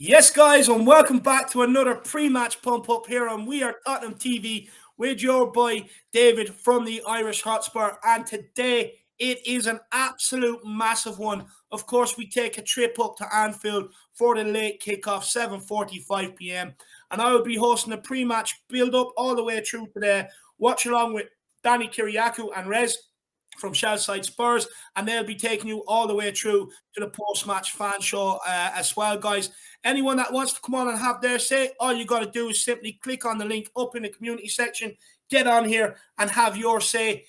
Yes, guys, and welcome back to another pre-match pump-up here on We Are Tottenham TV with your boy David from the Irish Hotspur. And today it is an absolute massive one. Of course, we take a trip up to Anfield for the late kickoff, 7:45 p.m. And I will be hosting a pre-match build-up all the way through today. Watch along with Danny Kiriakou and Rez from Shellside Spurs, and they'll be taking you all the way through to the post-match fan show as well, guys. Anyone that wants to come on and have their say, all you got to do is simply click on the link up in the community section, get on here and have your say.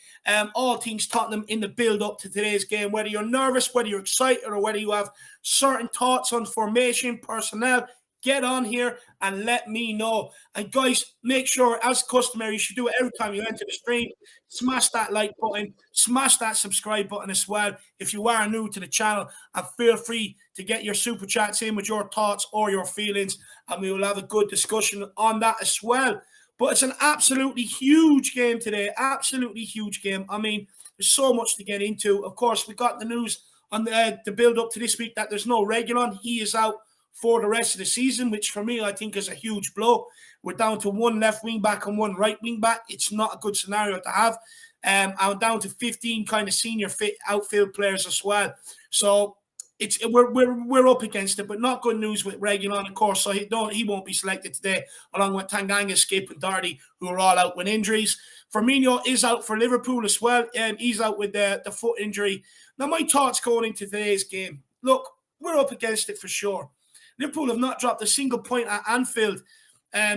All things Tottenham in the build-up to today's game, whether you're nervous, whether you're excited, or whether you have certain thoughts on formation, personnel, get on here and let me know. And guys, make sure, as customary, you should do it every time you enter the stream. Smash that like button, smash that subscribe button as well if you are new to the channel, and feel free to get your super chats in with your thoughts or your feelings, and we will have a good discussion on that as well. But it's an absolutely huge game today, absolutely huge game. I mean, there's so much to get into. Of course, we got the news on the build-up to this week that there's no Reguilon. He is out for the rest of the season, which for me, I think is a huge blow. We're down to one left wing back and one right wing back. It's not a good scenario to have. I'm down to 15 kind of senior fit outfield players as well. So we're up against it, but not good news with Reguilon, of course. So he won't be selected today, along with Tanganga, Skip, and Doherty, who are all out with injuries. Firmino is out for Liverpool as well, and he's out with the foot injury. Now, my thoughts going into today's game. Look, we're up against it for sure. Liverpool have not dropped a single point at Anfield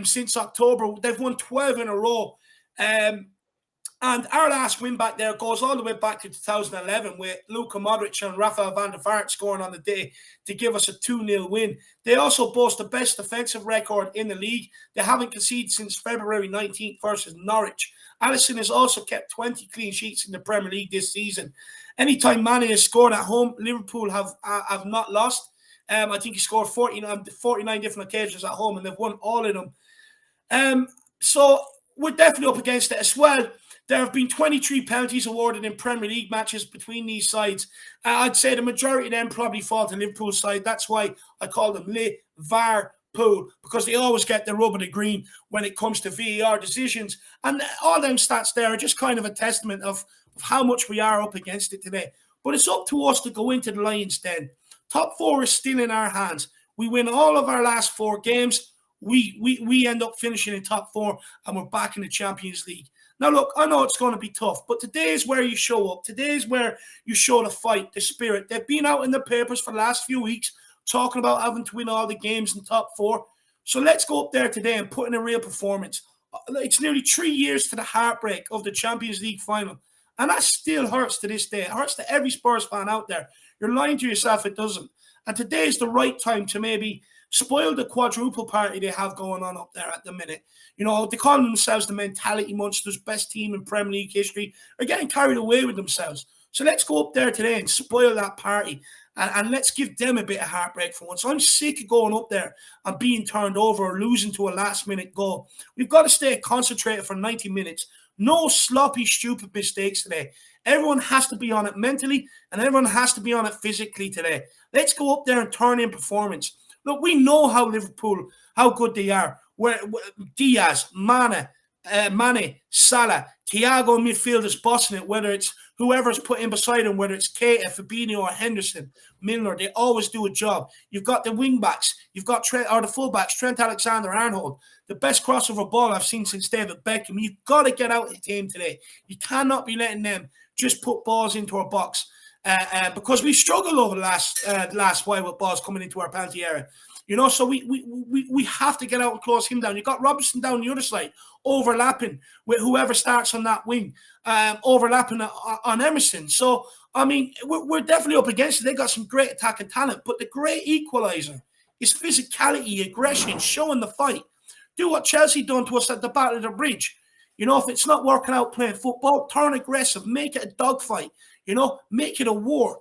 since October. They've won 12 in a row. And our last win back there goes all the way back to 2011 with Luka Modric and Rafael van der Vaart scoring on the day to give us a 2-0 win. They also boast the best defensive record in the league. They haven't conceded since February 19th versus Norwich. Alisson has also kept 20 clean sheets in the Premier League this season. Anytime Mane has scored at home, Liverpool have not lost. I think he scored 49 different occasions at home, and they've won all of them. So we're definitely up against it as well. There have been 23 penalties awarded in Premier League matches between these sides. I'd say the majority of them probably fall to Liverpool's side. That's why I call them Liverpool, because they always get the rub of the green when it comes to VAR decisions. And all them stats there are just kind of a testament of how much we are up against it today. But it's up to us to go into the Lions' Den. Top four is still in our hands. We win all of our last four games. We end up finishing in top four, and we're back in the Champions League. Now, look, I know it's going to be tough, but today is where you show up. Today is where you show the fight, the spirit. They've been out in the papers for the last few weeks talking about having to win all the games in top four. So let's go up there today and put in a real performance. It's nearly 3 years to the heartbreak of the Champions League final, and that still hurts to this day. It hurts to every Spurs fan out there. You're lying to yourself, it doesn't. And today is the right time to maybe spoil the quadruple party they have going on up there at the minute. You know, they call themselves the mentality monsters, best team in Premier League history. They're getting carried away with themselves. So let's go up there today and spoil that party. And let's give them a bit of heartbreak for once. I'm sick of going up there and being turned over or losing to a last-minute goal. We've got to stay concentrated for 90 minutes. No sloppy, stupid mistakes today. Everyone has to be on it mentally, and everyone has to be on it physically today. Let's go up there and turn in performance. Look, we know how Liverpool, how good they are. Where Diaz, Mane, Salah, Thiago midfield is bossing it, whether it's whoever's put in beside him, whether it's Keita, Fabinho, or Henderson, Milner, they always do a job. You've got the wing-backs, you've got the full-backs, Trent Alexander-Arnold, the best crossover ball I've seen since David Beckham. You've got to get out of the team today. You cannot be letting them just put balls into our box because we struggled over the last while with balls coming into our penalty area. You know, so we have to get out and close him down. You've got Robertson down the other side, overlapping with whoever starts on that wing, overlapping on Emerson. So, I mean, we're definitely up against it. They've got some great attacking talent, but the great equaliser is physicality, aggression, showing the fight. Do what Chelsea done to us at the Battle of the Bridge. You know, if it's not working out playing football, turn aggressive, make it a dogfight. You know, make it a war.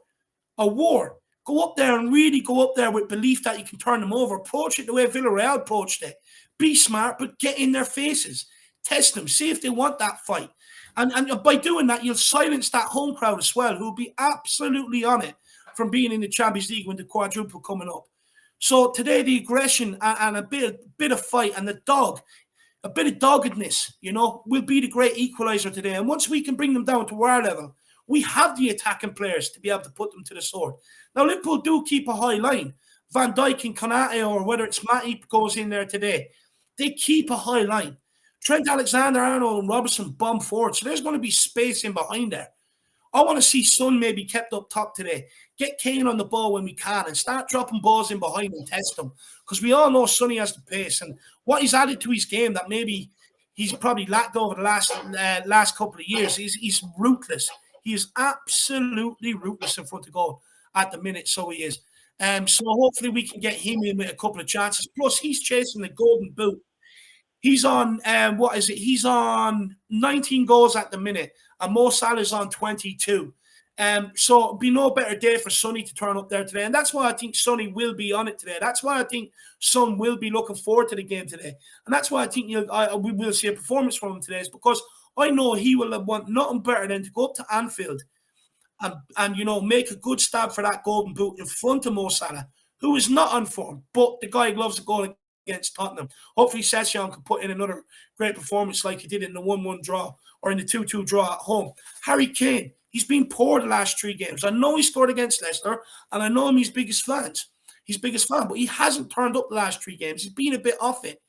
A war. Go up there and really go up there with belief that you can turn them over. Approach it the way Villarreal approached it. Be smart, but get in their faces. Test them. See if they want that fight. And by doing that, you'll silence that home crowd as well, who'll be absolutely on it from being in the Champions League when the quadruple coming up. So today, the aggression and a bit of fight and a bit of doggedness, will be the great equaliser today. And once we can bring them down to our level, we have the attacking players to be able to put them to the sword. Now, Liverpool do keep a high line. Van Dijk and Konate, or whether it's Matip goes in there today, they keep a high line. Trent Alexander-Arnold and Robertson bomb forward, so there's going to be space in behind there. I want to see Son maybe kept up top today. Get Kane on the ball when we can and start dropping balls in behind and test them. Because we all know Sonny has the pace. And what he's added to his game that maybe he's probably lacked over the last couple of years, he's ruthless. He is absolutely ruthless in front of goal at the minute, so he is. So hopefully we can get him in with a couple of chances. Plus, he's chasing the golden boot. He's on, what is it? He's on 19 goals at the minute, and Mo Salah's on 22. So it'll be no better day for Sonny to turn up there today. And that's why I think Sonny will be on it today. That's why I think Son will be looking forward to the game today. And that's why I think we will see a performance from him today, is because I know he will want nothing better than to go up to Anfield and make a good stab for that golden boot in front of Mo Salah, who is not on form, but the guy loves a goal against Tottenham. Hopefully Session can put in another great performance like he did in the 1-1 draw or in the 2-2 draw at home. Harry Kane, he's been poor the last 3 games. I know he scored against Leicester, and I know him his biggest fan, but he hasn't turned up the last 3 games. He's been a bit off it.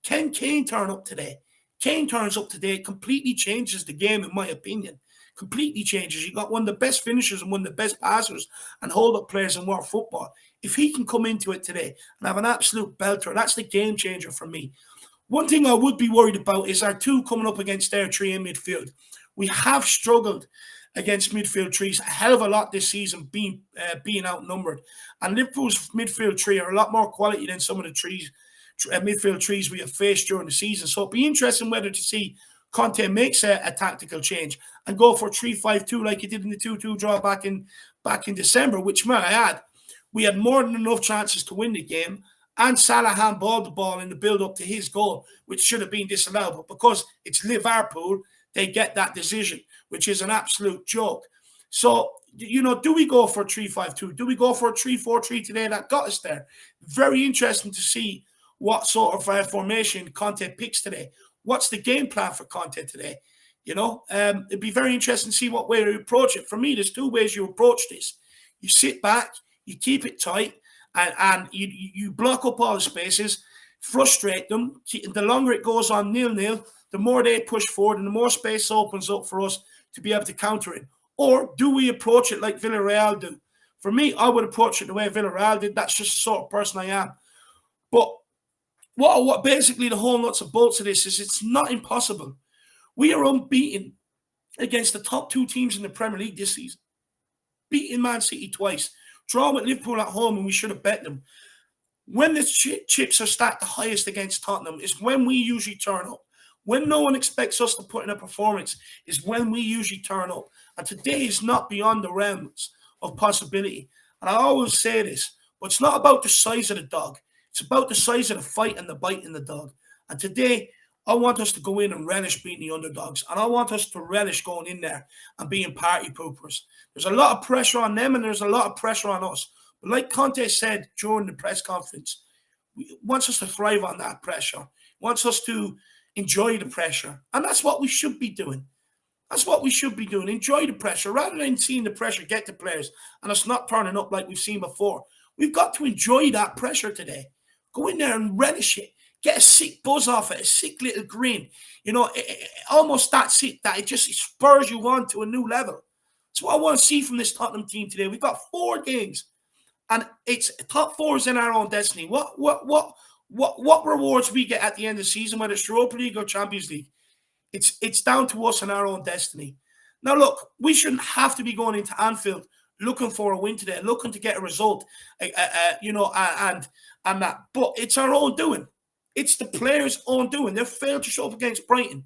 Can Kane turn up today? Kane turns up today, it completely changes the game, in my opinion. Completely changes. You got one of the best finishers and one of the best passers and hold-up players in world football. If he can come into it today and have an absolute belter, that's the game changer for me. One thing I would be worried about is our 2 coming up against their 3 in midfield. We have struggled against midfield 3s a hell of a lot this season, being outnumbered. And Liverpool's midfield 3 are a lot more quality than some of the midfield 3s we have faced during the season. So it'll be interesting whether to see Conte makes a tactical change and go for 3-5-2 like he did in the 2-2 draw back in December, which, may I add, we had more than enough chances to win the game, and Salah handballed the ball in the build-up to his goal, which should have been disallowed. But because it's Liverpool, they get that decision, which is an absolute joke. So, do we go for a 3-5-2? Do we go for a 3-4-3 today? That got us there. Very interesting to see what sort of formation Conte picks today. What's the game plan for Conte today? It'd be very interesting to see what way you approach it. For me, there's 2 ways you approach this. You sit back, you keep it tight, and you block up all the spaces, frustrate them. The longer it goes on 0-0, the more they push forward and the more space opens up for us to be able to counter it. Or do we approach it like Villarreal do? For me, I would approach it the way Villarreal did. That's just the sort of person I am. But what basically the whole nuts and bolts of this is, it's not impossible. We are unbeaten against the top 2 teams in the Premier League this season. Beating Man City twice. Draw with Liverpool at home, and we should have bet them. When the chips are stacked the highest against Tottenham is when we usually turn up. When no one expects us to put in a performance is when we usually turn up. And today is not beyond the realms of possibility. And I always say this, but it's not about the size of the dog. It's about the size of the fight and the bite in the dog. And today, I want us to go in and relish beating the underdogs. And I want us to relish going in there and being party poopers. There's a lot of pressure on them and there's a lot of pressure on us. But like Conte said during the press conference, he wants us to thrive on that pressure. He wants us to enjoy the pressure. And that's what we should be doing. That's what we should be doing. Enjoy the pressure rather than seeing the pressure get to players and us not turning up like we've seen before. We've got to enjoy that pressure today. Go in there and relish it. Get a sick buzz off it, a sick little grin. Almost that sick that it spurs you on to a new level. That's what I want to see from this Tottenham team today. We've got 4 games, and it's top 4 is in our own destiny. What rewards we get at the end of the season, whether it's Europa League or Champions League, it's down to us and our own destiny. Now, look, we shouldn't have to be going into Anfield looking for a win today, looking to get a result, and that. But it's our own doing. It's the players' own doing. They failed to show up against Brighton,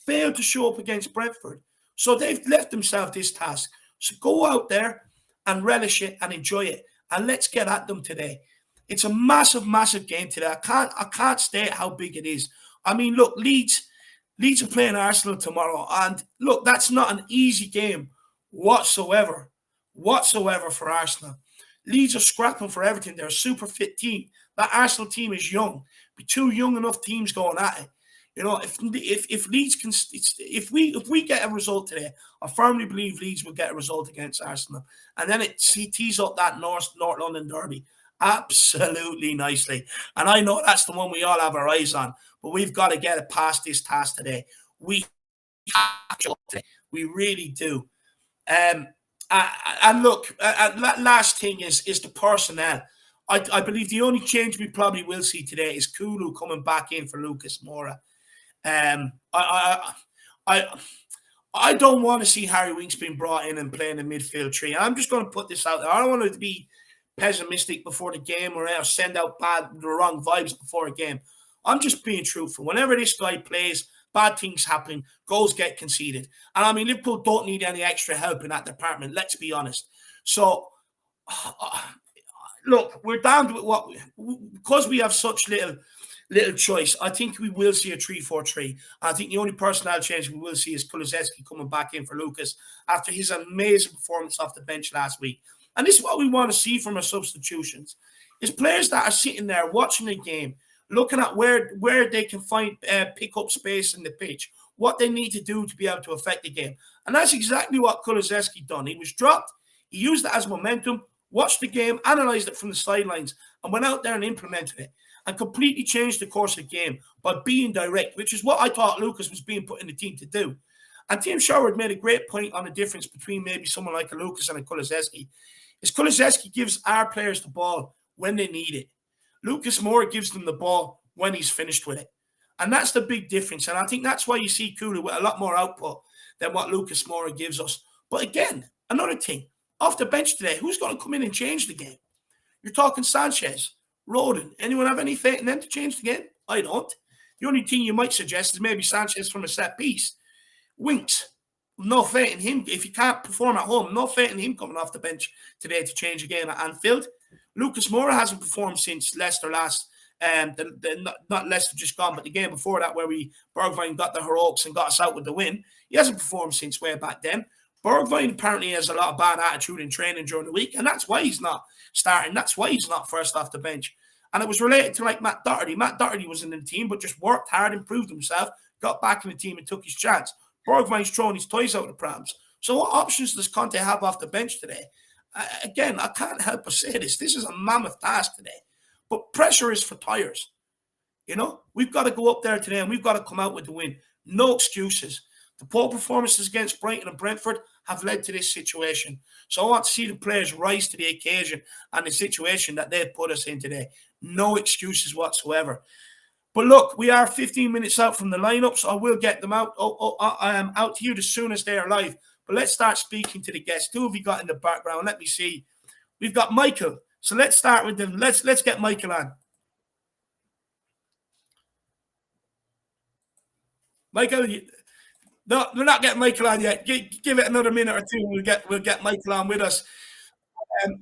failed to show up against Brentford. So they've left themselves this task. So go out there and relish it and enjoy it. And let's get at them today. It's a massive, massive game today. I can't state how big it is. I mean, look, Leeds are playing Arsenal tomorrow. And look, that's not an easy game whatsoever for Arsenal. Leeds are scrapping for everything. They're a super fit team. That Arsenal team is young. Be two young enough teams going at it. You know, if Leeds can, if we get a result today, I firmly believe Leeds will get a result against Arsenal, and then it tees up that North London derby absolutely nicely. And I know that's the one we all have our eyes on, but we've got to get it past this task today. We have to, we really do. Um, and look, last thing is the personnel. I believe the only change we probably will see today is Kulu coming back in for Lucas Moura. Um, I, I, I, I don't want to see Harry Winks being brought in and playing in midfield three. I'm just going to put this out there. I don't want to be pessimistic before the game or else send out the wrong vibes before a game. I'm just being truthful. Whenever this guy plays, bad things happen, goals get conceded. And I mean, Liverpool don't need any extra help in that department, let's be honest. So, look, we're down to what because we have such little choice. I think we will see a 3-4-3. I think the only personnel change we will see is Kulusevski coming back in for Lucas after his amazing performance off the bench last week. And this is what we want to see from our substitutions: is players that are sitting there watching the game, looking at where they can find pick up space in the pitch, what they need to do to be able to affect the game. And that's exactly what Kulusevski done. He was dropped. He used it as momentum, watched the game, analysed it from the sidelines, and went out there and implemented it and completely changed the course of the game by being direct, which is what I thought Lucas was being put in the team to do. And Tim Sherwood made a great point on the difference between maybe someone like a Lucas and a Kulusevski. Is Kulusevski gives our players the ball when they need it. Lucas Moura gives them the ball when he's finished with it. And that's the big difference. And I think that's why you see Kulu with a lot more output than what Lucas Moura gives us. But again, another thing, off the bench today, who's going to come in and change the game? You're talking Sanchez, Rodon. Anyone have any faith in them to change the game? I don't. The only thing you might suggest is maybe Sanchez from a set piece. Winks, no faith in him. If he can't perform at home, no faith in him coming off the bench today to change the game at Anfield. Lucas Moura hasn't performed since Leicester last. Not Leicester just gone, but the game before that where Bergwijn got the heroics and got us out with the win. He hasn't performed since way back then. Bergwijn apparently has a lot of bad attitude in training during the week, and that's why he's not starting. That's why he's not first off the bench. And it was related to like Matt Doherty. Matt Doherty was in the team, but just worked hard, improved himself, got back in the team and took his chance. Bergwijn's throwing his toys out of the prams. So what options does Conte have off the bench today? Again, I can't help but say this. This is a mammoth task today. But pressure is for tires. You know, we've got to go up there today and we've got to come out with the win. No excuses. The poor performances against Brighton and Brentford have led to this situation. So I want to see the players rise to the occasion and the situation that they've put us in today. No excuses whatsoever. But look, we are 15 minutes out from the lineup, so I will get them out out to you as soon as they are live. But let's start speaking to the guests. Who have we got in the background? Let me see. We've got Michael. So let's start with them. Let's get Michael on. Michael, no, we're not getting Michael on yet. Give it another minute or two. We'll get Michael on with us.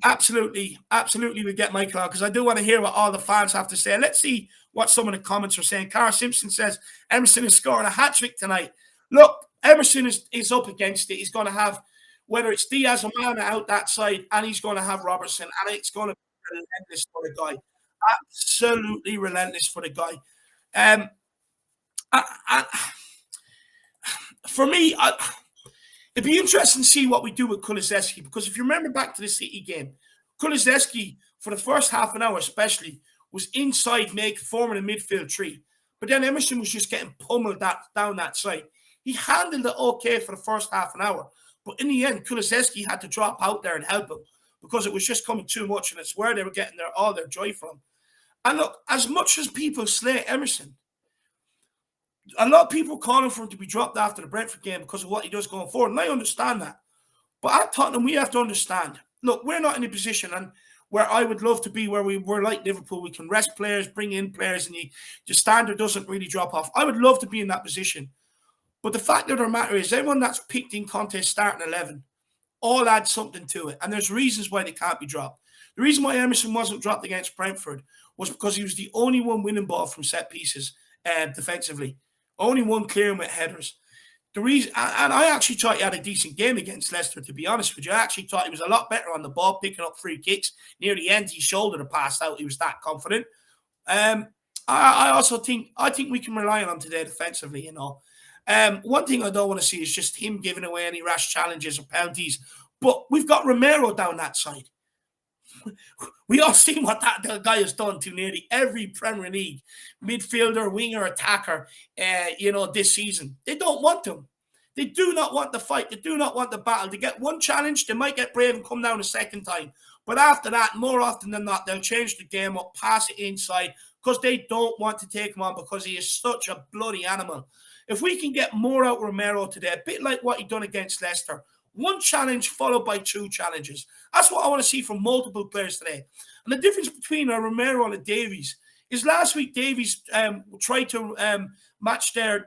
Absolutely, we'll get Michael on because I do want to hear what all the fans have to say. Let's see what some of the comments are saying. Cara Simpson says Emerson is scoring a hat trick tonight. Look, Emerson is up against it. He's going to have whether it's Diaz or Mana out that side, and he's going to have Robertson, and it's going to be relentless for the guy. Absolutely relentless for the guy. For me, it'd be interesting to see what we do with Kulusevski because if you remember back to the City game, Kulusevski, for the first half an hour especially, was inside forming a midfield three. But then Emerson was just getting pummeled down that side. He handled it okay for the first half an hour. But in the end, Kulusevski had to drop out there and help him because it was just coming too much, and it's where they were getting all their joy from. And look, as much as people slay Emerson, a lot of people calling for him to be dropped after the Brentford game because of what he does going forward, and I understand that. But at Tottenham, we have to understand, look, we're not in a position and where I would love to be where we're like Liverpool. We can rest players, bring in players, and the standard doesn't really drop off. I would love to be in that position. But the fact of the matter is, everyone that's picked in contest starting 11 all add something to it. And there's reasons why they can't be dropped. The reason why Emerson wasn't dropped against Brentford was because he was the only one winning ball from set pieces defensively. Only one clearing with headers. The reason, and I actually thought he had a decent game against Leicester, to be honest with you. I actually thought he was a lot better on the ball, picking up free kicks. Near the end, he shouldered a pass out. He was that confident. I also think we can rely on him today defensively, you know. One thing I don't want to see is just him giving away any rash challenges or penalties. But we've got Romero down that side. We all seen what that guy has done to nearly every Premier League midfielder, winger, attacker, this season. They don't want him. They do not want the fight. They do not want the battle. They get one challenge, they might get brave and come down a second time. But after that, more often than not, they'll change the game up, pass it inside, because they don't want to take him on because he is such a bloody animal. If we can get more out of Romero today, a bit like what he done against Leicester, one challenge followed by two challenges. That's what I want to see from multiple players today. And the difference between Romero and Davies is last week Davies tried to match their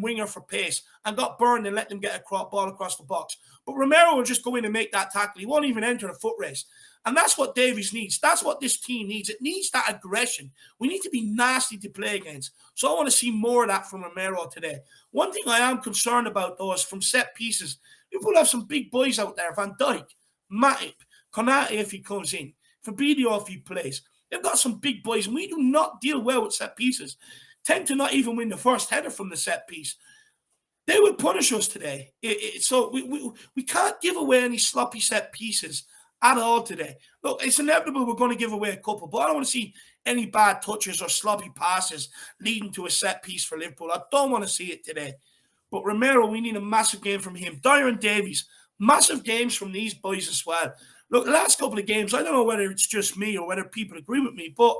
winger for pace and got burned and let them get a ball across the box. But Romero will just go in and make that tackle. He won't even enter the foot race. And that's what Davies needs. That's what this team needs. It needs that aggression. We need to be nasty to play against. So I want to see more of that from Romero today. One thing I am concerned about, though, is from set pieces. Liverpool have some big boys out there. Van Dijk, Matip, Konate if he comes in, Fabinho if he plays. They've got some big boys, and we do not deal well with set pieces. Tend to not even win the first header from the set piece. They will punish us today. So we can't give away any sloppy set pieces at all today. Look, it's inevitable we're going to give away a couple, but I don't want to see any bad touches or sloppy passes leading to a set piece for Liverpool. I don't want to see it today. But Romero, we need a massive game from him. Dyer and Davies, massive games from these boys as well. Look, the last couple of games, I don't know whether it's just me or whether people agree with me, but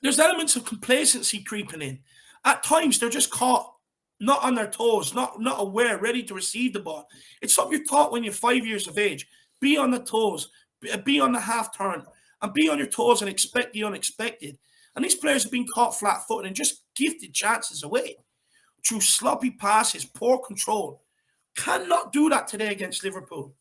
there's elements of complacency creeping in. At times, they're just caught, not on their toes, not aware, ready to receive the ball. It's something you're taught when you're 5 years of age. Be on the toes, be on the half turn, and be on your toes and expect the unexpected. And these players have been caught flat-footed and just gifted chances away through sloppy passes, poor control. Cannot do that today against Liverpool.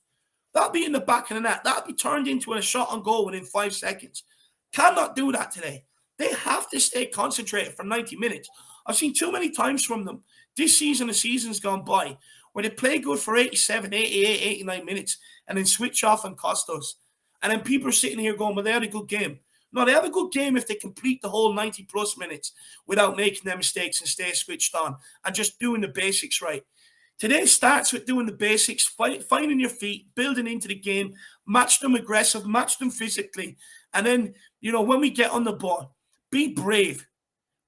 That'll be in the back of the net. That'll be turned into a shot on goal within 5 seconds. Cannot do that today. They have to stay concentrated for 90 minutes. I've seen too many times from them this season, the season's gone by, where they play good for 87, 88, 89 minutes and then switch off and cost us. And then people are sitting here going, well, they had a good game. No, they have a good game if they complete the whole 90-plus minutes without making their mistakes and stay switched on and just doing the basics right. Today starts with doing the basics, finding your feet, building into the game, match them aggressive, match them physically. And then, when we get on the ball, be brave.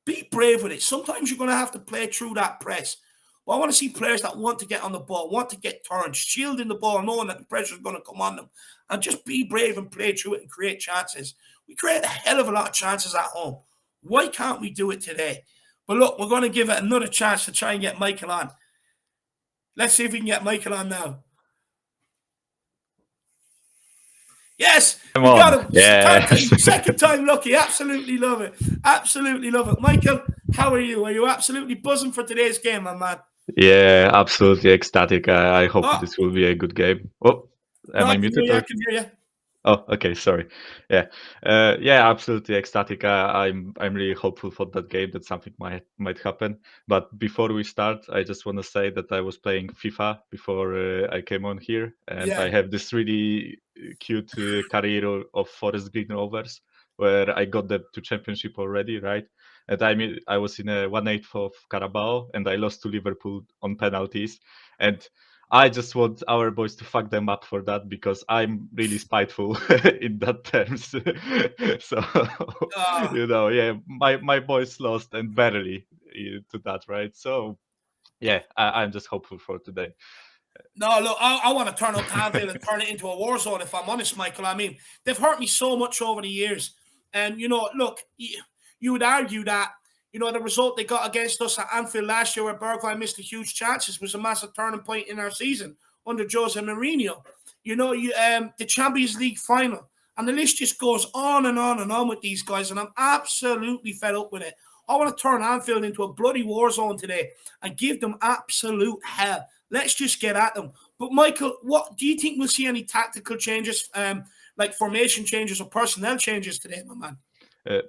Be brave with it. Sometimes you're going to have to play through that press. Well, I want to see players that want to get on the ball, want to get turned, shielding the ball, knowing that the pressure is going to come on them. And just be brave and play through it and create chances. We create a hell of a lot of chances at home. Why can't we do it today? But look, we're going to give it another chance to try and get Michael on. Let's see if we can get Michael on now. Yes, we got him. Yeah. Second time lucky. Absolutely love it. Absolutely love it. Michael, how are you? Are you absolutely buzzing for today's game, my man? Yeah, absolutely ecstatic. I hope this will be a good game. Oh, am I muted? I can hear you. Oh, okay, sorry. Yeah, absolutely ecstatic. I'm really hopeful for that game that something might happen. But before we start, I just want to say that I was playing FIFA before I came on here, and I have this really cute career of Forest Green Rovers where I got them to championship already, right? And I was in a 1/8 of Carabao, and I lost to Liverpool on penalties, and I just want our boys to fuck them up for that because I'm really spiteful in that terms. So my boys lost and barely to that, right? So yeah, I'm just hopeful for today. No, look, I want to turn up to Anfield and turn it into a war zone, if I'm honest, Michael. I mean, they've hurt me so much over the years. And, look, you would argue that, the result they got against us at Anfield last year where Bergwijn missed the huge chances was a massive turning point in our season under Jose Mourinho. The Champions League final. And the list just goes on and on and on with these guys, and I'm absolutely fed up with it. I want to turn Anfield into a bloody war zone today and give them absolute hell. Let's just get at them. But Michael, what do you think we'll see any tactical changes, like formation changes or personnel changes today, my man?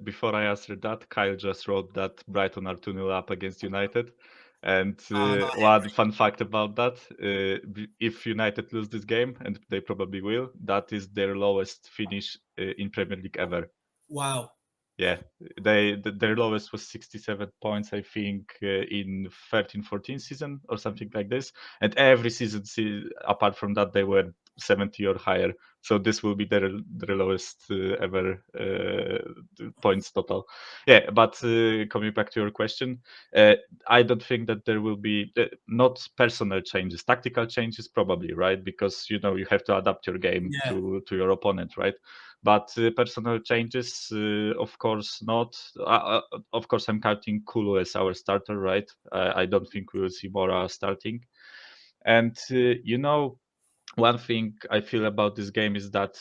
Before I answer that, Kyle just wrote that Brighton are 2-0 up against United. And Oh, no, one fun fact about that, if United lose this game, and they probably will, that is their lowest finish in Premier League ever. wow. Yeah, their lowest was 67 points, I think, in 13-14 season or something like this. And every season, apart from that, they were 70 or higher. So this will be their lowest ever points total. Yeah, but coming back to your question, I don't think that there will be not personal changes, tactical changes probably, right? Because you have to adapt your game Yeah, to your opponent, right? But personal changes, of course, not. Of course, I'm counting Kulu as our starter, right? I don't think we will see Mora starting. And one thing I feel about this game is that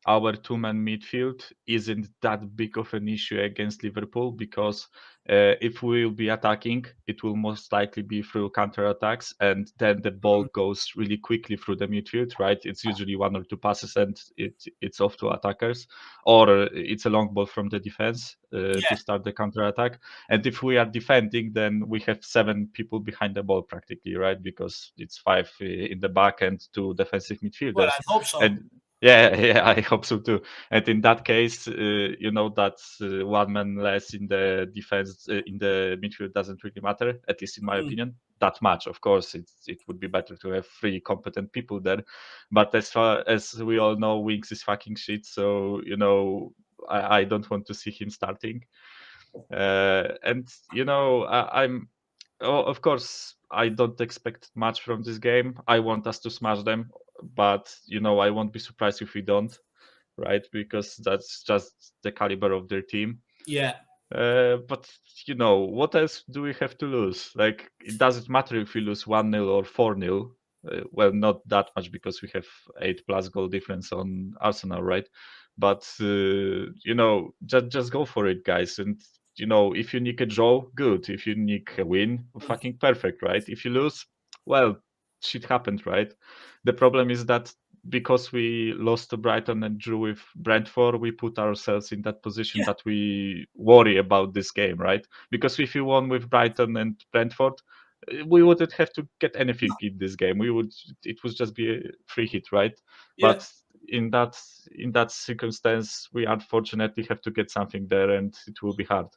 our two-man midfield isn't that big of an issue against Liverpool because if we will be attacking, it will most likely be through counter-attacks, and then the ball goes really quickly through the midfield, right? It's usually one or two passes, and it's off to attackers, or it's a long ball from the defense to yeah, start the counter-attack. And if we are defending, then we have 7 people behind the ball practically, right? Because it's 5 in the back and 2 defensive well, midfielders. I hope so. And yeah, yeah, I hope so too. And in that case, that's one man less in the defense, in the midfield doesn't really matter, at least in my Mm, opinion, that much. Of course, it would be better to have 3 competent people there. But as far as we all know, Winks is fucking shit. So, I don't want to see him starting. And of course, I don't expect much from this game. I want us to smash them, but I won't be surprised if we don't, right? Because that's just the caliber of their team. yeah, But what else do we have to lose? Like, it doesn't matter if we lose 1-0 or 4-0. Well, not that much because we have 8+ goal difference on Arsenal, right? But just go for it, guys. And if you nick a draw, good. If you nick a win, fucking perfect, right? If you lose, well, shit happened, right? The problem is that because we lost to Brighton and drew with Brentford, we put ourselves in that position yeah, that we worry about this game, right? Because if we won with Brighton and Brentford, we wouldn't have to get anything in this game. It would just be a free hit, right? yeah. But in that circumstance, we unfortunately have to get something there, and it will be hard.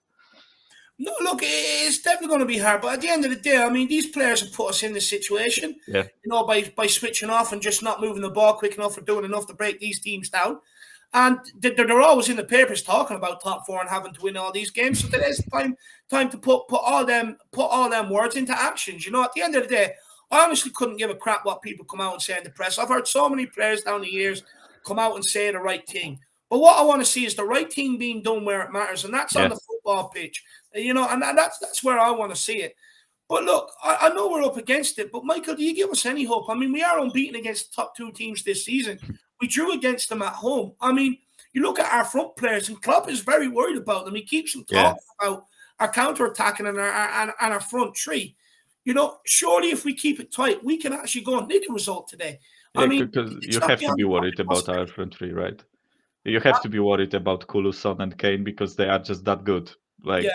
No, look, it's definitely going to be hard. But at the end of the day, I mean, these players have put us in this situation, Yeah, by switching off and just not moving the ball quick enough or doing enough to break these teams down. And they're always in the papers talking about top four and having to win all these games. So today's time to put all them words into actions. At the end of the day, I honestly couldn't give a crap what people come out and say in the press. I've heard so many players down the years come out and say the right thing. But what I want to see is the right thing being done where it matters, and that's on yeah, the football pitch. And that's where I want to see it. But look, I know we're up against it, but Michael, do you give us any hope? I mean, we are unbeaten against the top 2 teams this season. We drew against them at home. I mean, you look at our front players, and Klopp is very worried about them. He keeps them yeah. talking about our counter-attacking and our front three. Surely if we keep it tight, we can actually go and nick a result today. I Yeah, mean, because it's you not have to beyond be the worried about our prospect. front three, right? You have to be worried about Kulu, Son, and Kane because they are just that good. Yeah,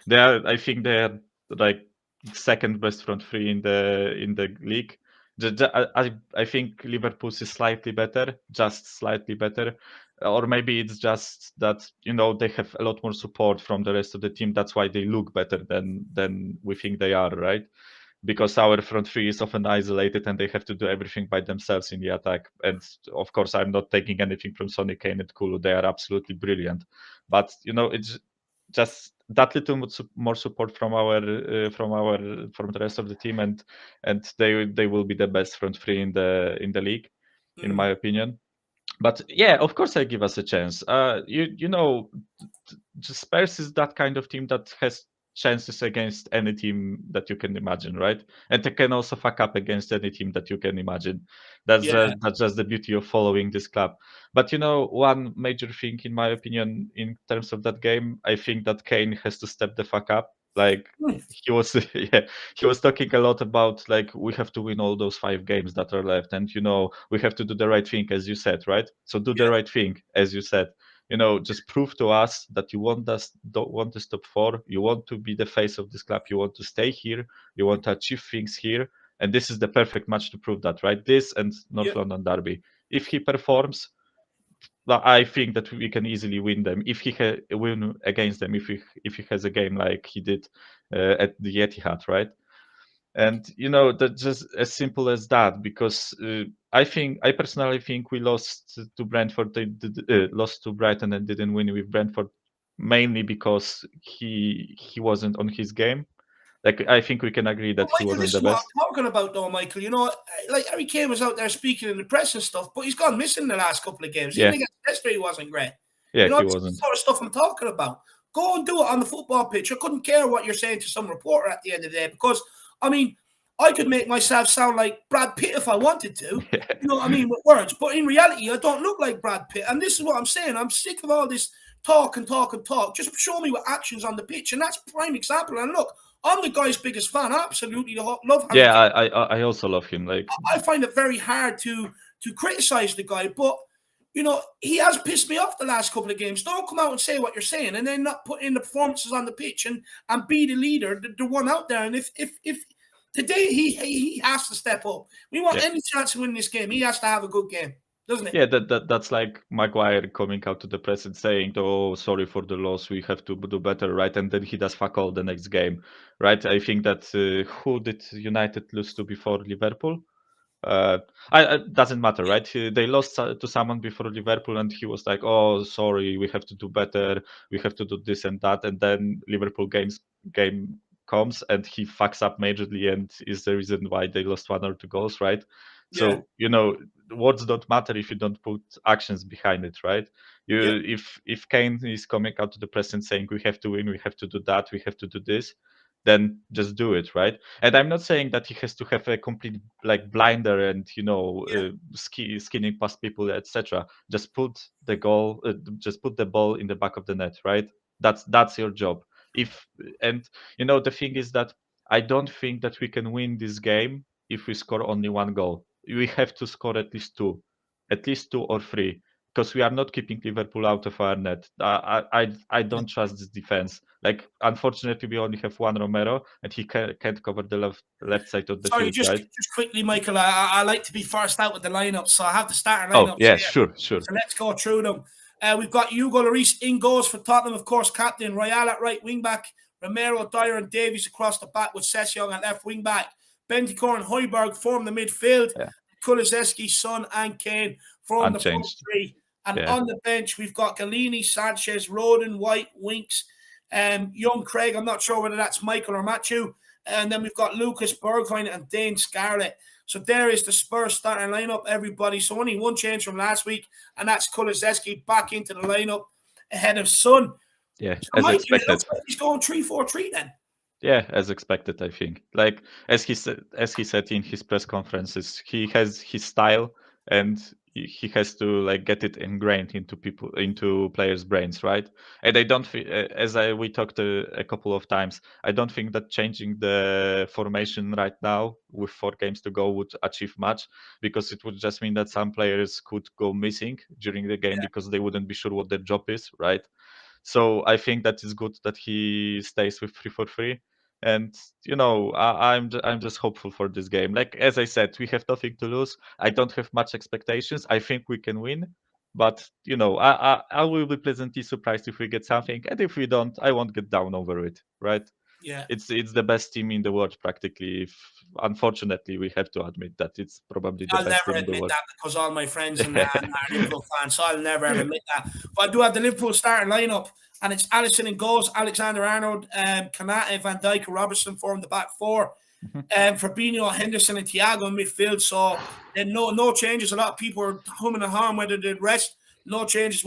Like, I think they are like second best front three in the league. I think Liverpool's is slightly better, just slightly better, or maybe it's just that they have a lot more support from the rest of the team. That's why they look better than we think they are, right? Because our front three is often isolated and they have to do everything by themselves in the attack. And of course, I'm not taking anything from Sonny Kane and Kulu. They are absolutely brilliant. But it's just that little more support from the rest of the team, and they will be the best front three in the league, in my opinion. But yeah, of course, I give us a chance. Spurs is that kind of team that has chances against any team that you can imagine, right? And they can also fuck up against any team that you can imagine. yeah. That's just the beauty of following this club. But one major thing, in my opinion, in terms of that game, I think that Kane has to step the fuck up. Like, Hmm. he was, yeah, he was talking a lot about, like, we have to win all those 5 games that are left, and we have to do the right thing, as you said, right? So do the Yeah. right thing, as you said. just prove to us that you don't want this top four. You want to be the face of this club. You want to stay here. You want to achieve things here. And this is the perfect match to prove that, right? This and North Yeah. London derby. If he performs, well, I think that we can easily win them. If he win against them, if he has a game like he did at the Etihad, right? And that's just as simple as that. Because I personally think we lost to Brentford. They lost to Brighton and didn't win with Brentford, mainly because he wasn't on his game. Like, I think we can agree Well, that he Michael, wasn't this the is what best. I'm talking about, though, Michael. Like Harry Kane was out there speaking in the press and stuff, but he's gone missing the last couple of games. Yeah, Even against yesterday, he wasn't great. yeah, he This is the wasn't. sort of stuff I'm talking about. Go and do it on the football pitch. I couldn't care what you're saying to some reporter at the end of the day because, I mean, I could make myself sound like Brad Pitt if I wanted to, Yeah, you know what I mean, with words. But in reality, I don't look like Brad Pitt. And this is what I'm saying. I'm sick of all this talk and talk and talk. Just show me with actions on the pitch. And that's prime example. And look, I'm the guy's biggest fan. I absolutely love Harry yeah. Kane. I also love him. Like, I find it very hard to criticize the guy, but he has pissed me off the last couple of games. Don't come out and say what you're saying and then not put in the performances on the pitch and be the leader, the one out there. And if today he has to step up. We want yeah. any chance of winning this game, he has to have a good game, doesn't it? Yeah, that's like Maguire coming out to the press and saying, "Oh, sorry for the loss. We have to do better," right? And then he does fuck all the next game, right? I think that who did United lose to before Liverpool? Uh, doesn't matter, right? They lost to someone before Liverpool, and he was like, "Oh, sorry, we have to do better. We have to do this and that." And then Liverpool game comes, and he fucks up majorly, and is the reason why they lost 1 or 2 goals, right? Yeah, So words don't matter if you don't put actions behind it, right? yeah, If Kane is coming out to the press and saying we have to win, we have to do that, we have to do this, then just do it, right? And I'm not saying that he has to have a complete like blinder and yeah. skinning past people, etc. Just put the ball in the back of the net, right? That's your job. If and the thing is that I don't think that we can win this game if we score only 1 goal. We have to score at least two or three, because we are not keeping Liverpool out of our net. I don't trust this defense. Like, unfortunately, we only have one Romero, and he can't cover the left side of the Sorry, field, just right? just quickly, Michael. I like to be first out with the lineups, so I have the starting Oh lineups yeah, here. sure. So let's go through them. We've got Hugo Lloris in goals for Tottenham, of course, captain. Royale at right wing back. Romero, Dyer, and Davies across the back with Session at left wing back. Bentancur and Højbjerg form the midfield. Yeah, Kulusevski, Son, and Kane form the front unchanged. three. And Yeah, on the bench, we've got Galini, Sanchez, Roden, White, Winks, young Craig. I'm not sure whether that's Michael or Matthew. And then we've got Lucas Bergwijn and Dane Scarlett. So there is the Spurs starting lineup, everybody. So only one change from last week, and that's Kulusevski back into the lineup ahead of Son. yeah, So as Michael, it expected. looks like he's going 3-4-3 then. Yeah, as expected, I think. Like, as he said in his press conferences, he has his style, and he has to like get it ingrained into players' brains, right? And I don't think, we talked a couple of times, I don't think that changing the formation right now with 4 games to go would achieve much, because it would just mean that some players could go missing during the game because they wouldn't be sure what their job is, right? So I think that it's good that he stays with 3-4-3. And I'm just hopeful for this game. Like, as I said, we have nothing to lose. I don't have much expectations. I think we can win, but I will be pleasantly surprised if we get something, and if we don't, I won't get down over it. Right? Yeah. It's the best team in the world practically. If unfortunately we have to admit that it's probably the I'll best never team in the admit world. that because all my friends and are Liverpool fans, so I'll never ever admit that. But I do have the Liverpool starting lineup, and it's Alisson in goals, Alexander-Arnold, Kanate, Van Dijk, and Robertson form the back four. Fabinho, Henderson, and Thiago in midfield. So then no changes. A lot of people are humming and hawing whether they rest. No changes.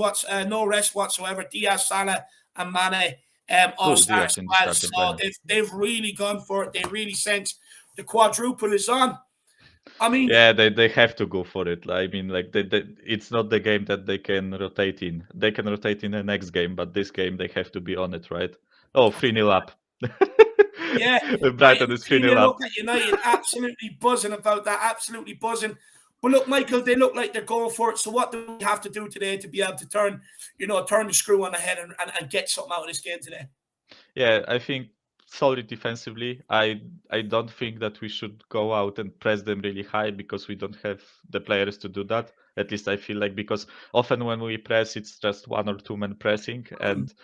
No rest whatsoever. Diaz, Salah, and Mane all Oh, start Diaz as in the well. starting So lineup. they've really gone for it. They really sense the quadruple is on. I mean, Yeah, they have to go for it. I mean, like, it's not the game that they can rotate in. They can rotate in the next game, but this game they have to be on it, right? Oh, 3-0 up. yeah, Brighton Brighton is 3-0 3-0 up up. at United, absolutely buzzing about that, absolutely buzzing. But look, Michael, they look like they're going for it. So what do we have to do today to be able to turn the screw on the head and get something out of this game today? Yeah, I think solid defensively. I don't think that we should go out and press them really high because we don't have the players to do that. At least I feel like, because often when we press, it's just one or two men pressing, and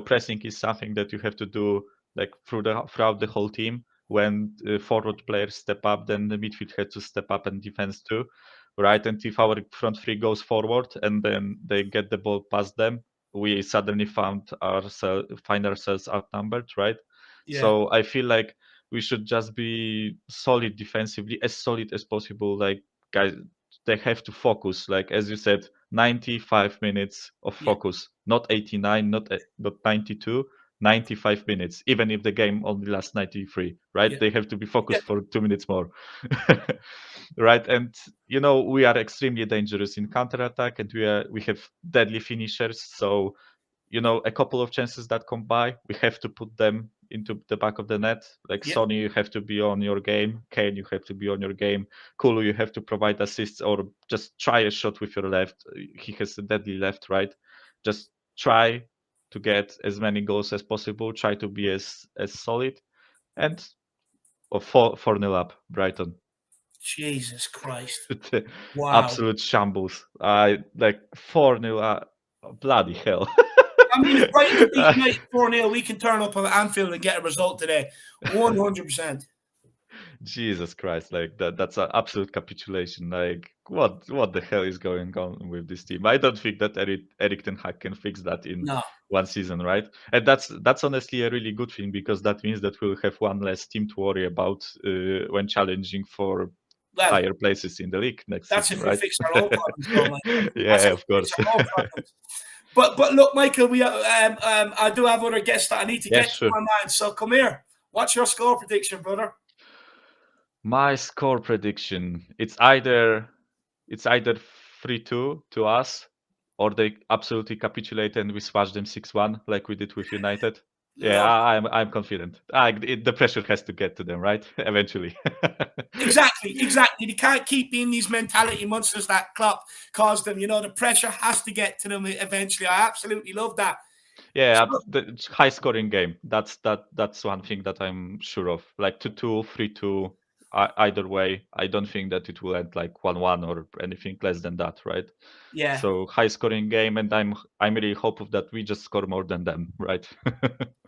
pressing is something that you have to do like throughout the whole team. When forward players step up, then the midfield has to step up and defense too, right? And if our front three goes forward and then they get the ball past them, we suddenly find ourselves outnumbered, right? Yeah, So I feel like we should just be solid defensively, as solid as possible. Like, guys, they have to focus. Like, as you said, 95 minutes of yeah, focus, not 89, not 92. 95 minutes, even if the game only lasts 93, right? yeah, They have to be yeah, focused for 2 minutes more. Right? And we are extremely dangerous in counter attack, and we have deadly finishers. So a couple of chances that come by, we have to put them into the back of the net. Like, yeah. Sonny, you have to be on your game. Kane, you have to be on your game. Kulu, you have to provide assists, or just try a shot with your left. He has a deadly left, right? Just try to get as many goals as possible. Try to be as solid. And 4-0 up, Brighton. Jesus Christ. Wow. Absolute shambles. I like 4-0 up. Bloody hell. I mean, if Brighton can beat United 4-0, we can turn up at Anfield and get a result today. 100%. Jesus Christ, like that's an absolute capitulation. Like, what the hell is going on with this team? I don't think that Eric Ten Hag can fix that in No. one season, right? And that's honestly a really good thing, because that means that we'll have one less team to worry about when challenging for Well, higher places in the league next that's season, if we right? fix our own problems, though, Michael. That's Yeah, if of we fix course. our own problems. But look, Michael, I do have other guests that I need to Yeah, get to sure. my mind. So come here. What's your score prediction, brother? My score prediction, it's either 3-2 to us, or they absolutely capitulate and we smash them 6-1 like we did with United. Yeah, Love I'm confident. The pressure has to get to them, right? Eventually. Exactly. They can't keep being these mentality monsters that Klopp caused them. The pressure has to get to them eventually. I absolutely love that. Yeah, So, the high scoring game. That's one thing that I'm sure of. Like 2-2, 3-2. Either way, I don't think that it will end like 1-1 or anything less than that, right? yeah. So high scoring game, and I'm really hopeful that we just score more than them, right?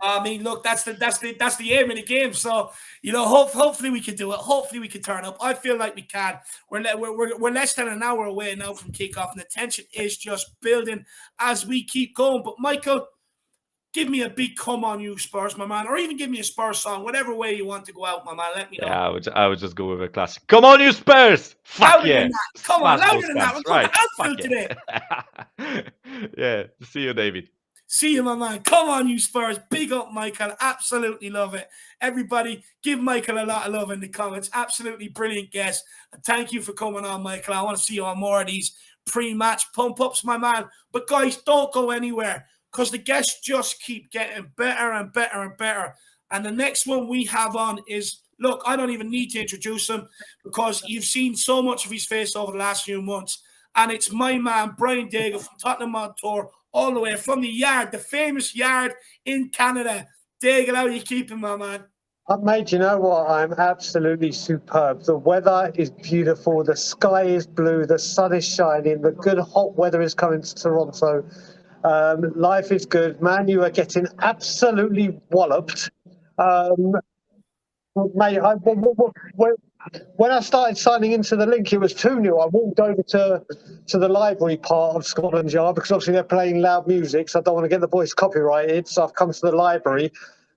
I mean, look, that's the aim of the game. So hopefully we can do it. Hopefully we can turn up. I feel like we can. We're less than an hour away now from kickoff, and the tension is just building as we keep going. But Michael, give me a big come on you Spurs, my man, or even give me a Spurs song, whatever way you want to go out, my man. Let me know. Yeah, I would just go with a classic. Come on, you Spurs! Fuck Louder yeah! than that. Come on, Smash louder those than that. cunts, We're going right? to Fuck Anfield today. yeah! Yeah. See you, David. See you, my man. Come on, you Spurs. Big up, Michael. Absolutely love it. Everybody, give Michael a lot of love in the comments. Absolutely brilliant guest. And thank you for coming on, Michael. I want to see you on more of these pre-match pump-ups, my man. But guys, don't go anywhere, because the guests just keep getting better and better and better. And the next one we have on is, look, I don't even need to introduce him, because you've seen so much of his face over the last few months. And it's my man, Brian Daigle from Tottenham on Tour, all the way from the Yard, the famous Yard in Canada. Daigle, how are you keeping, my man? Mate, you know what? I'm absolutely superb. The weather is beautiful. The sky is blue. The sun is shining. The good hot weather is coming to Toronto. Life is good. Man, you are getting absolutely walloped. Mate, when I started signing into the link, it was 2-0. I walked over to the library part of Scotland Yard, because obviously they're playing loud music, so I don't want to get the voice copyrighted. So I've come to the library,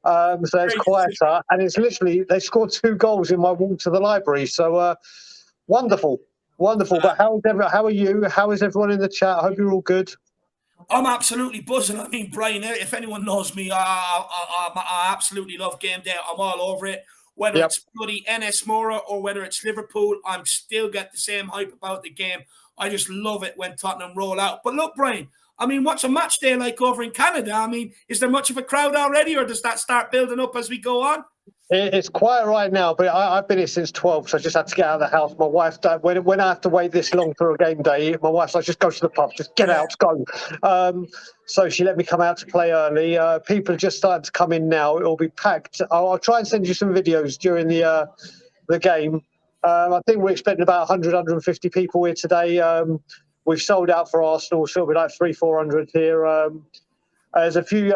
so it's quieter. And it's literally, they scored 2 goals in my walk to the library. So wonderful. But how are you? How is everyone in the chat? I hope you're all good. I'm absolutely buzzing. I mean, Brian, if anyone knows me, I absolutely love game day. I'm all over it. Whether Yep. it's bloody NS Mora or whether it's Liverpool, I'm still get the same hype about the game. I just love it when Tottenham roll out. But look, Brian, I mean, what's a match day like over in Canada? I mean, is there much of a crowd already, or does that start building up as we go on? It's quiet right now, but I've been here since 12, so I just had to get out of the house. My wife, when I have to wait this long for a game day, my wife's like, just go to the pub, just get out, go. So she let me come out to play early. People are just starting to come in now. It'll be packed. I'll try and send you some videos during the game. I think we're expecting about 100, 150 people here today. We've sold out for Arsenal, so it'll be like 300-400 here. There's a few.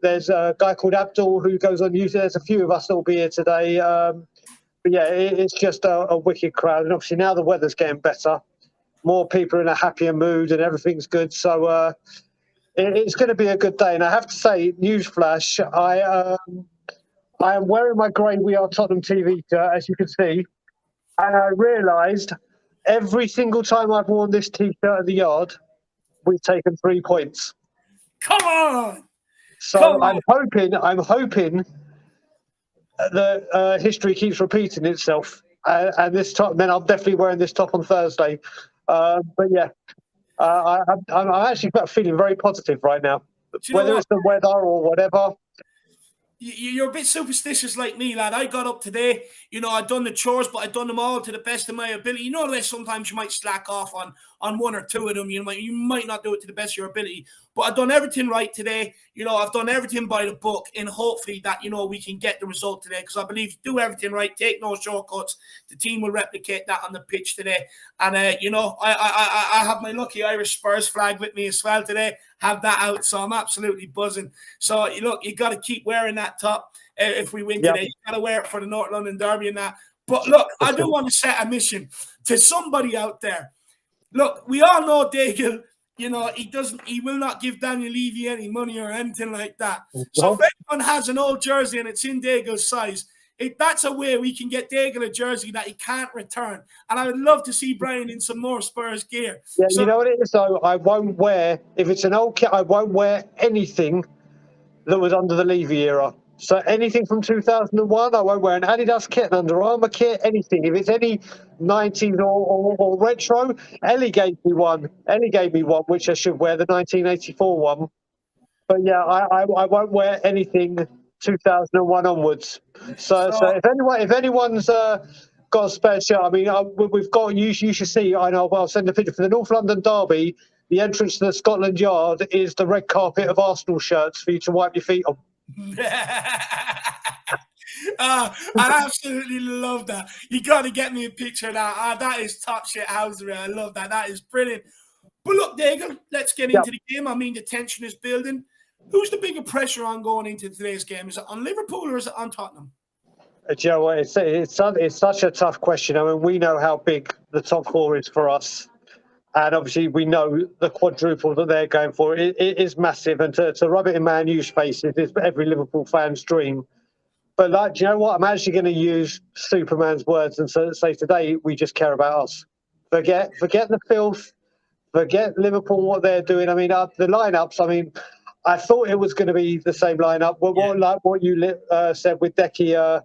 There's a guy called Abdul who goes on YouTube. There's a few of us that will be here today. But yeah, it's just a wicked crowd. And obviously now the weather's getting better. More people are in a happier mood and everything's good. So it's going to be a good day. And I have to say, newsflash, I am wearing my grey We Are Tottenham TV shirt, as you can see. And I realised every single time I've worn this T-shirt at the yard, we've taken 3 points. Come on! So Come I'm on. hoping that history keeps repeating itself. And this top, then I'm definitely wearing this top on Thursday. But yeah, I'm actually feeling very positive right now. Whether it's the weather or whatever. You're a bit superstitious like me, lad. I got up today, I'd done the chores, but I'd done them all to the best of my ability. You know the way sometimes you might slack off on 1 or 2 of them. You might not do it to the best of your ability. But I've done everything right today. I've done everything by the book, and hopefully that, we can get the result today. Because I believe do everything right, take no shortcuts. The team will replicate that on the pitch today. And, I have my lucky Irish Spurs flag with me as well today. Have that out, so I'm absolutely buzzing. So, look, you got to keep wearing that top if we win today. You got to wear it for the North London Derby and that. But, look, I do want to set a mission to somebody out there. Look, we all know Daigle, he will not give Daniel Levy any money or anything like that. So if anyone has an old jersey and it's in Daigle's size, that's a way we can get Daigle a jersey that he can't return. And I would love to see Brian in some more Spurs gear. Yeah, so, you know what it is, though? I won't wear, if it's an old kit, I won't wear anything that was under the Levy era. So anything from 2001, I won't wear an Adidas kit, an Under Armour kit, anything. If it's any 90s or retro, Ellie gave me one. Ellie gave me one, which I should wear, the 1984 one. But yeah, I won't wear anything 2001 onwards. So if anyone's got a spare shirt, I mean, we've got, you should see, I'll send a picture for the North London Derby. The entrance to the Scotland Yard is the red carpet of Arsenal shirts for you to wipe your feet on. I absolutely love that. You got to get me a picture of that. That is top shit housery. I love that. That is brilliant. But look, Daigle, let's get into the game. I mean, the tension is building. Who's the bigger pressure on going into today's game? Is it on Liverpool or is it on Tottenham? Do you know what? It's such a tough question. I mean, we know how big the top 4 is for us. And obviously, we know the quadruple that they're going for. It is massive. And to rub it in Man U's faces is every Liverpool fan's dream. But, do you know what? I'm actually going to use Superman's words and say today, we just care about us. Forget the filth. Forget Liverpool, what they're doing. I mean, the lineups, I thought it was going to be the same lineup. Like what you said with Decky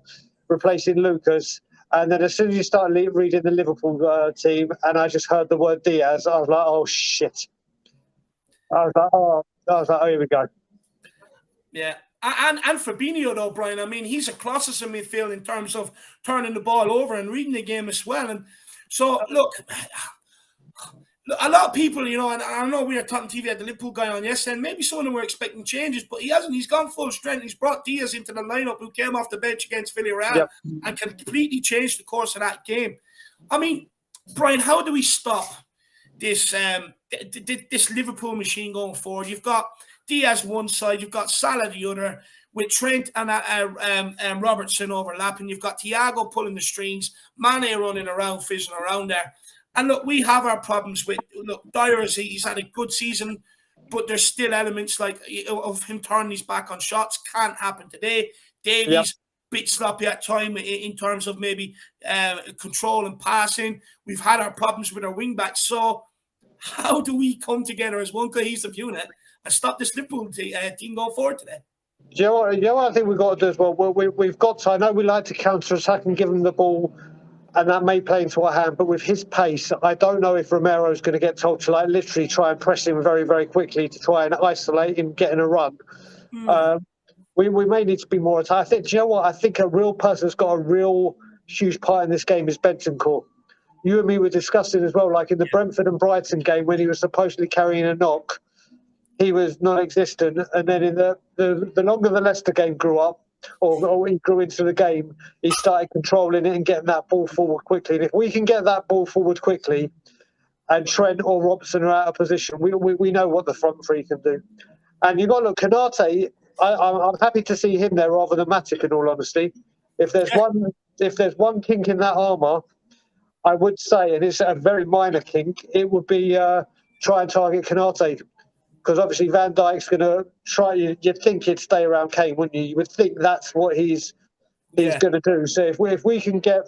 replacing Lucas. And then as soon as you start reading the Liverpool team, and I just heard the word Diaz, I was like, oh, shit. I was like, oh, here we go. Yeah. And Fabinho, though, Brian, I mean, he's a colossus in midfield in terms of turning the ball over and reading the game as well. And so, look, a lot of people, and I know we are Tottenham TV had the Liverpool guy on yesterday, and maybe some of them were expecting changes, but he hasn't. He's gone full strength. He's brought Diaz into the lineup, who came off the bench against Villarreal and completely changed the course of that game. I mean, Brian, how do we stop this this Liverpool machine going forward? You've got Diaz one side, you've got Salah the other, with Trent and Robertson overlapping. You've got Thiago pulling the strings, Mane running around, fizzing around there. And look, we have our problems with, Dyer, he's had a good season, but there's still elements like of him turning his back on shots. Can't happen today. Davies, bit sloppy at time in terms of maybe control and passing. We've had our problems with our wing backs. So how do we come together as one cohesive unit and stop this Liverpool team going forward today? Do you know what I think we've got to do as well? We've got to, I know we like to counter-attack and give them the ball, and that may play into our hand, but with his pace, I don't know if Romero's going to get told to literally try and press him very, very quickly to try and isolate him getting a run. we may need to be more attack. I think, do you know what? I think a real person that's got a real huge part in this game is Bentancur. You and me were discussing as well, like in the Brentford and Brighton game when he was supposedly carrying a knock, he was non-existent. And then in the longer the Leicester game grew up, or he grew into the game, he started controlling it and getting that ball forward quickly. And if we can get that ball forward quickly, and Trent or Robson are out of position, we know what the front three can do. And you've got to look, Konate, I'm happy to see him there rather than Matic, in all honesty. If there's one kink in that armour, I would say, and it's a very minor kink, it would be try and target Konate. Because obviously Van Dijk's going to try, you'd think he'd stay around Kane, wouldn't you? You would think that's what he's going to do. So if we can get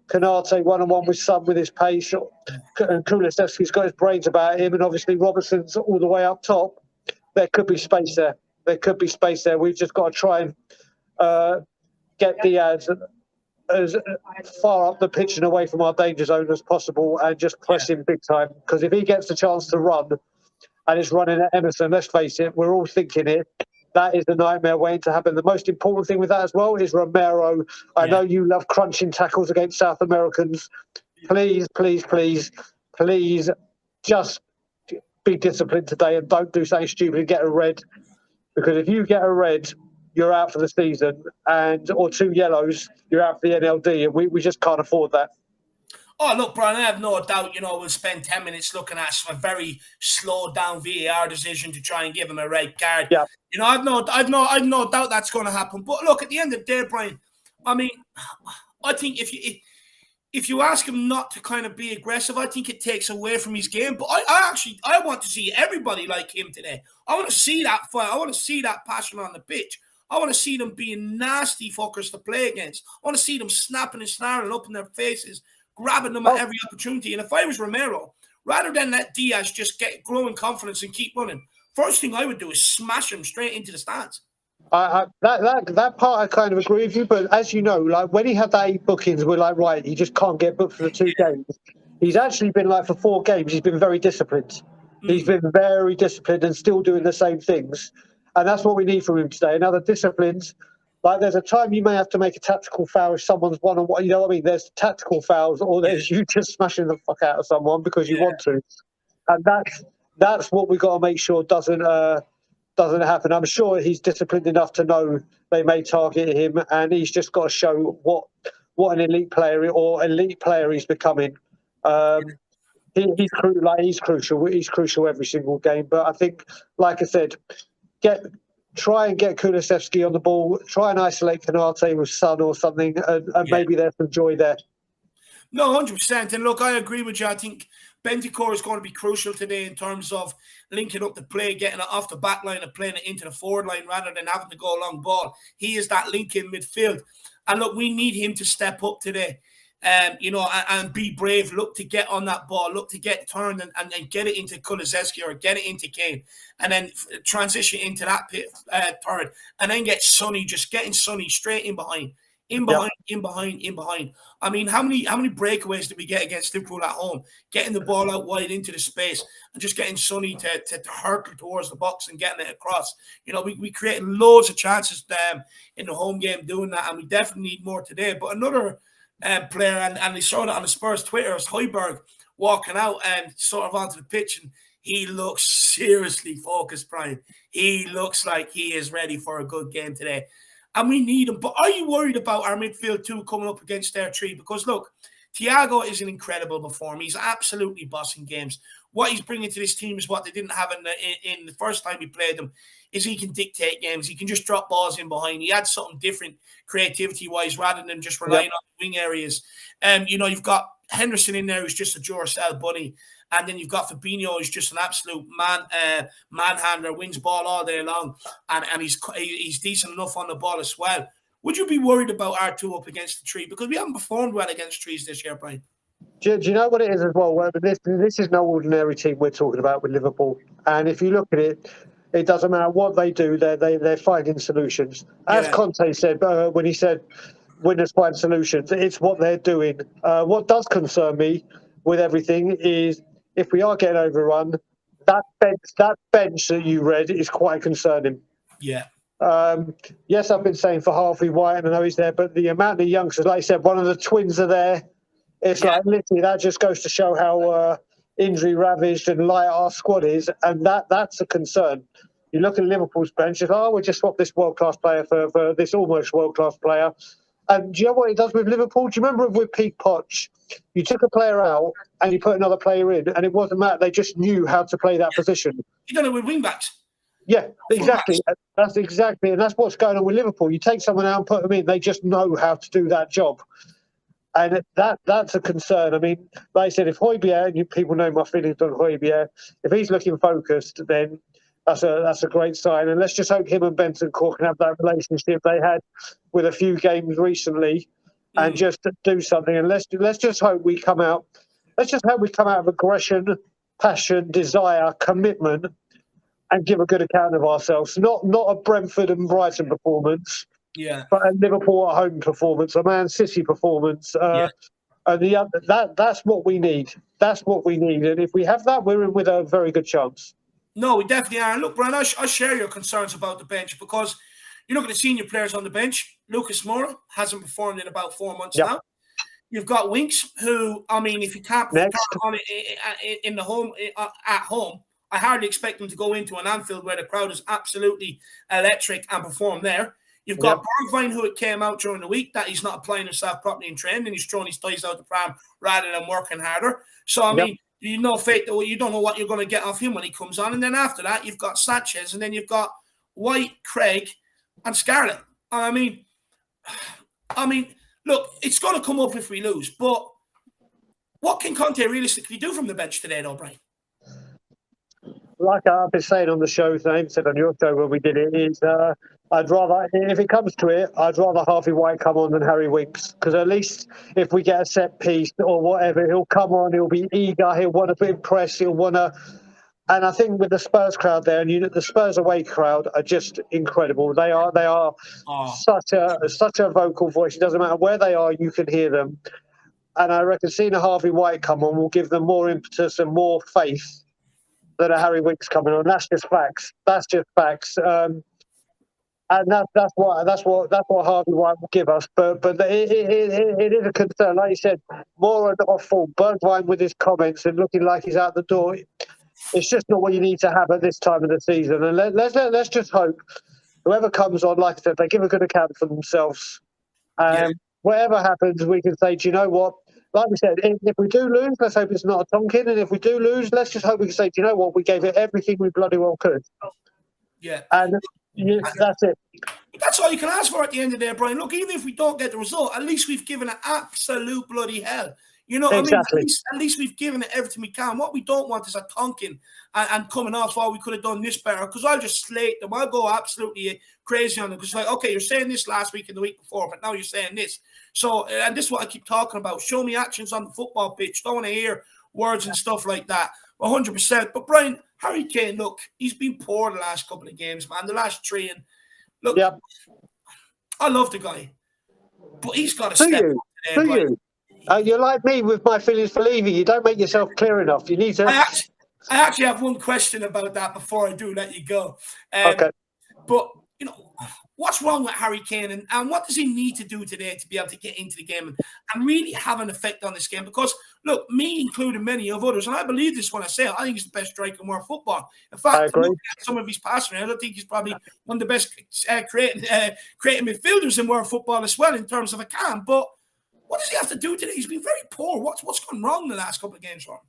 Konate one-on-one with Son with his pace, and Kulusevski's got his brains about him, and obviously Robertson's all the way up top, there could be space there. We've just got to try and get Diaz as far up the pitch and away from our danger zone as possible and just press him big time. Because if he gets the chance to run and it's running at Emerson, let's face it, we're all thinking it. That is the nightmare waiting to happen. The most important thing with that as well is Romero. I know you love crunching tackles against South Americans. Please, please, please, please just be disciplined today and don't do something stupid and get a red. Because if you get a red, you're out for the season, or 2 yellows, you're out for the NLD, and we just can't afford that. Oh, look, Brian, I have no doubt, we'll spend 10 minutes looking at a very slowed down VAR decision to try and give him a red card. Yeah. I've no doubt that's going to happen. But look, at the end of the day, Brian, I mean, I think if you ask him not to kind of be aggressive, I think it takes away from his game. But I want to see everybody like him today. I want to see that fight. I want to see that passion on the pitch. I want to see them being nasty fuckers to play against. I want to see them snapping and snarling up in their faces, grabbing them at every opportunity. And if I was Romero, rather than let Diaz just get growing confidence and keep running, first thing I would do is smash him straight into the stands. That part I kind of agree with you, but as you know, like when he had that 8 bookings, we're like, right, he just can't get booked for the 2 games. He's actually been like for 4 games, he's been very disciplined. He's been very disciplined and still doing the same things. And that's what we need from him today. Another disciplines. Like there's a time you may have to make a tactical foul if someone's one-on-one. You know what I mean? There's tactical fouls, or there's you just smashing the fuck out of someone because you want to. And that's what we've got to make sure doesn't happen. I'm sure he's disciplined enough to know they may target him, and he's just got to show what an elite player he's becoming. He's crucial. He's crucial every single game. But I think, like I said, try and get Kulusevski on the ball. Try and isolate Konate with Son or something, and maybe there's some joy there. No, 100%. And look, I agree with you. I think Bentancur is going to be crucial today in terms of linking up the play, getting it off the back line and playing it into the forward line rather than having to go long ball. He is that link in midfield. And look, we need him to step up today. And be brave, look to get on that ball, look to get turned and get it into Kulusevski or get it into Kane, and then transition into that third, and then get Sonny, just getting Sonny straight in behind. I mean, how many breakaways did we get against Liverpool at home? Getting the ball out wide into the space and just getting Sonny to hurtle towards the box and getting it across. We created loads of chances in the home game doing that, and we definitely need more today. But another player, and they showed it on the Spurs Twitter, is Højbjerg walking out and sort of onto the pitch, and he looks seriously focused, Brian. He looks like he is ready for a good game today. And we need him. But are you worried about our midfield too coming up against their 3? Because look, Thiago is an incredible performer. He's absolutely bossing games. What he's bringing to this team is what they didn't have in the first time we played them, is he can dictate games. He can just drop balls in behind. He adds something different creativity-wise rather than just relying on the wing areas. You've got Henderson in there who's just a Duracell bunny. And then you've got Fabinho who's just an absolute manhandler, wins ball all day long. And he's decent enough on the ball as well. Would you be worried about our 2 up against the 3? Because we haven't performed well against 3s this year, Brian. Do you know what it is as well? This is no ordinary team we're talking about with Liverpool. And if you look at it, it doesn't matter what they do, they're finding solutions. As Conte said, when he said winners find solutions, it's what they're doing. What does concern me with everything is if we are getting overrun, that bench that you read is quite concerning. Yeah. Yes, I've been saying for Harvey White, and I know he's there, but the amount of youngsters, like I said, one of the twins are there. It's like literally that just goes to show how injury ravaged and light our squad is, and that's a concern. You look at Liverpool's bench, it's like, oh, we'll just swap this world-class player for this almost world-class player. And do you know what it does with Liverpool? Do you remember with Pete Poch? You took a player out and you put another player in, and it wasn't that. They just knew how to play that position. You done it with wing-backs. Yeah, exactly. That's exactly, and that's what's going on with Liverpool. You take someone out and put them in, they just know how to do that job. And that's a concern. I mean, like I said, if Højbjerg, and people know my feelings on Højbjerg, if he's looking focused, then that's a great sign. And let's just hope him and Benton can have that relationship they had with a few games recently, and just do something. And let's just hope we come out. Let's just hope we come out of aggression, passion, desire, commitment, and give a good account of ourselves. Not a Brentford and Brighton performance. Yeah, but a Liverpool at home performance, a Man City performance, and the other, that's what we need. That's what we need, and if we have that, we're in with a very good chance. No, we definitely are. And look, Brian, I share your concerns about the bench, because you look at the senior players on the bench. Lucas Moura hasn't performed in about 4 months now. You've got Winks, who, I mean, if you can't perform on it in the home at home, I hardly expect him to go into an Anfield where the crowd is absolutely electric and perform there. You've got Bergwijn, who it came out during the week that he's not applying himself properly in training, and he's throwing his ties out the pram rather than working harder. So, I mean, you know, you don't know what you're going to get off him when he comes on. And then after that, you've got Sanchez, and then you've got White, Craig, and Scarlett. I mean, look, it's going to come up if we lose. But what can Conte realistically do from the bench today, though, Brian? Like I've been saying on the show, I even said on your show when we did it, is I'd rather, if it comes to it, I'd rather Harvey White come on than Harry Winks, because at least if we get a set piece or whatever, he'll come on, he'll be eager, he'll want to impress, he'll want to. And I think with the Spurs crowd there, and the Spurs away crowd are just incredible. They are such a vocal voice. It doesn't matter where they are, you can hear them. And I reckon seeing a Harvey White come on will give them more impetus and more faith than a Harry Winks coming on. That's just facts. That's just facts. And that's what Harvey White will give us. But it is a concern. Like you said, more off full. Bergwijn with his comments and looking like he's out the door. It's just not what you need to have at this time of the season. And let's just hope whoever comes on, like I said, they give a good account for themselves. Whatever happens, we can say, do you know what? Like we said, if we do lose, let's hope it's not a Tonkin. And if we do lose, let's just hope we can say, do you know what? We gave it everything we bloody well could. Yeah. And that's it. But that's all you can ask for at the end of the day, Brian. Look, even if we don't get the result, at least we've given it absolute bloody hell. You know what Exactly. I mean? At least we've given it everything we can. What we don't want is a Tonkin and coming off, oh, we could have done this better, because I'll just slate them. I'll go absolutely crazy on them, because like, okay, you're saying this last week and the week before, but now you're saying this. So, and this is what I keep talking about. Show me actions on the football pitch. Don't want to hear words and stuff like that. 100%. But Brian, Harry Kane, look, he's been poor the last couple of games, man. The last three. And look, I love the guy, but he's got to step up today, Brian. You're like me with my feelings for leaving. You don't make yourself clear enough. You need to. I actually have one question about that before I do let you go. Okay. But, you know, what's wrong with Harry Kane, and what does he need to do today to be able to get into the game and really have an effect on this game? Because, look, me including many of others, and I believe this when I say it, I think he's the best striker in world football. In fact, looking at some of his passing, I don't think he's probably one of the best creating midfielders in world football as well in terms of a can. But what does he have to do today? He's been very poor. What's gone wrong the last couple of games for him?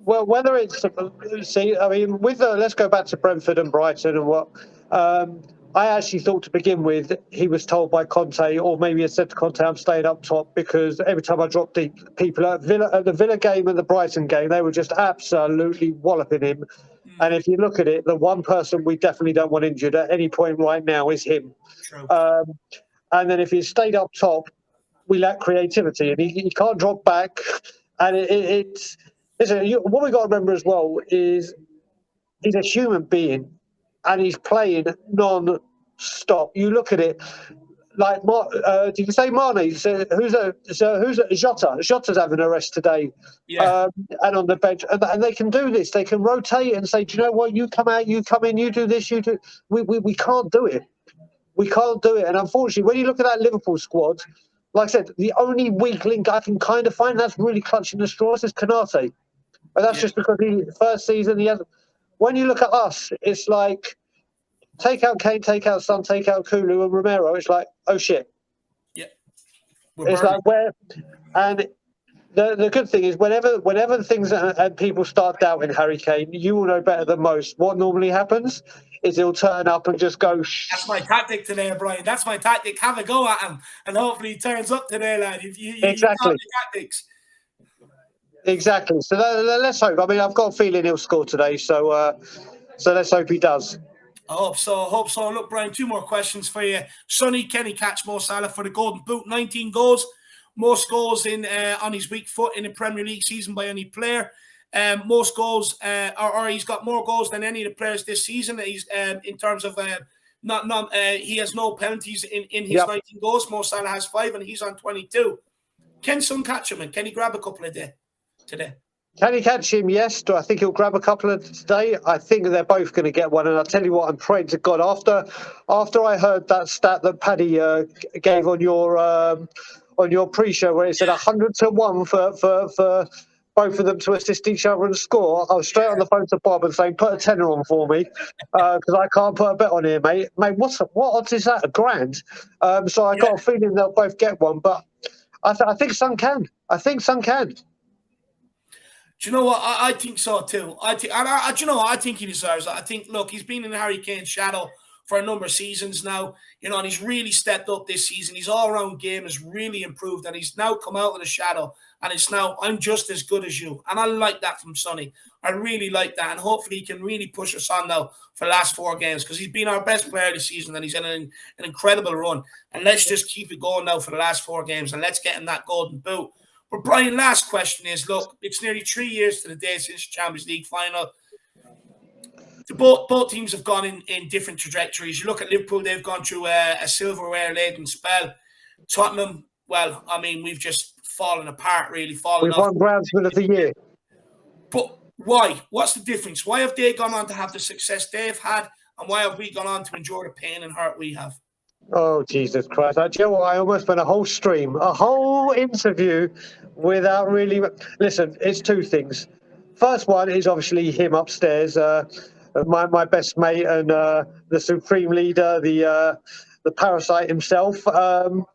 Well, whether it's I mean, with let's go back to Brentford and Brighton and what I actually thought to begin with, he was told by Conte, or maybe he said to Conte, I'm staying up top, because every time I drop deep, people at the Villa game and the Brighton game, they were just absolutely walloping him. And if you look at it, the one person we definitely don't want injured at any point right now is him. True. And then if he stayed up top, we lack creativity, and he can't drop back. And what we got to remember as well is he's a human being, and he's playing non-stop. You look at it, like, did you say Mane? Who's Jota? Jota's having a rest today, Yeah. and on the bench, and they can do this. They can rotate and say, do you know what? You come out, you come in, you do this, you do. We can't do it. We can't do it. And unfortunately, when you look at that Liverpool squad, like I said, the only weak link I can kind of find that's really clutching the straws is Kanate, and that's just because the first season he hasn't. When you look at us, it's like, take out Kane, take out Son, take out Kulu and Romero. It's like, oh shit. Yeah. It's like where, and the good thing is whenever things and people start doubting Harry Kane, you will know better than most. What normally happens is he'll turn up and just go. That's my tactic today, Brian. That's my tactic. Have a go at him, and hopefully he turns up today, lad. You Exactly. tactics. Exactly. So let's hope. I mean, I've got a feeling he'll score today. So let's hope he does. I hope so. Look, Brian, 2 more questions for you. Sonny, can he catch Mo Salah for the Golden Boot? 19 goals. Most goals in on his weak foot in a Premier League season by any player. Most goals, or he's got more goals than any of the players this season. He's in terms of he has no penalties in his 19 goals. Mo Salah has 5, and he's on 22. Can Son catch him, and can he grab a couple of today? Can he catch him? Yes. Do I think he'll grab a couple of today? I think they're both going to get one. And I'll tell you what, I'm praying to God. After I heard that stat that Paddy gave on your pre-show, where he said 100 to 1 for both of them to assist each other and score, I was straight on the phone to Bob and saying, put a tenner on for me, because I can't put a bet on here, mate. Mate, what odds is that? £1,000? So I got a feeling they'll both get one. But I think Son can. I think Son can. Do you know what? I think so too. Do you know what? I think he deserves it. I think, look, he's been in Harry Kane's shadow for a number of seasons now, and he's really stepped up this season. His all-round game has really improved, and he's now come out of the shadow, and it's now, I'm just as good as you. And I like that from Sonny. I really like that, and hopefully he can really push us on now for the last 4 games, because he's been our best player this season, and he's in an incredible run. And let's just keep it going now for the last 4 games, and let's get him that Golden Boot. But Brian, last question is, look, it's nearly 3 years to the day since the Champions League final. Both teams have gone in different trajectories. You look at Liverpool, they've gone through a silverware-laden spell. Tottenham, well, I mean, we've just fallen apart, really. We've won Groundsman of the Year. But why? What's the difference? Why have they gone on to have the success they've had, and why have we gone on to endure the pain and hurt we have? Oh, Jesus Christ. Do you know what? I almost spent a whole stream, a whole interview without really... Listen, it's 2 things. First one is obviously him upstairs, my best mate and the supreme leader, the parasite himself. And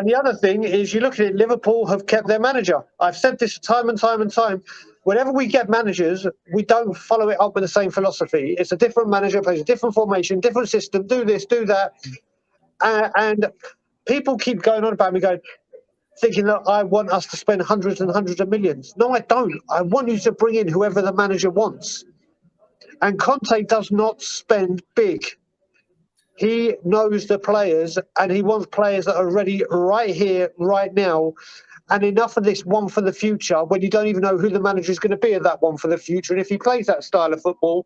the other thing is, you look at it, Liverpool have kept their manager. I've said this time and time and time. Whenever we get managers, we don't follow it up with the same philosophy. It's a different manager, plays a different formation, different system, do this, do that. And people keep going on about me thinking that I want us to spend hundreds and hundreds of millions. No, I don't. I want you to bring in whoever the manager wants. And Conte does not spend big. He knows the players, and he wants players that are ready right here, right now. And enough of this one for the future, when you don't even know who the manager is going to be at that one for the future. And if he plays that style of football,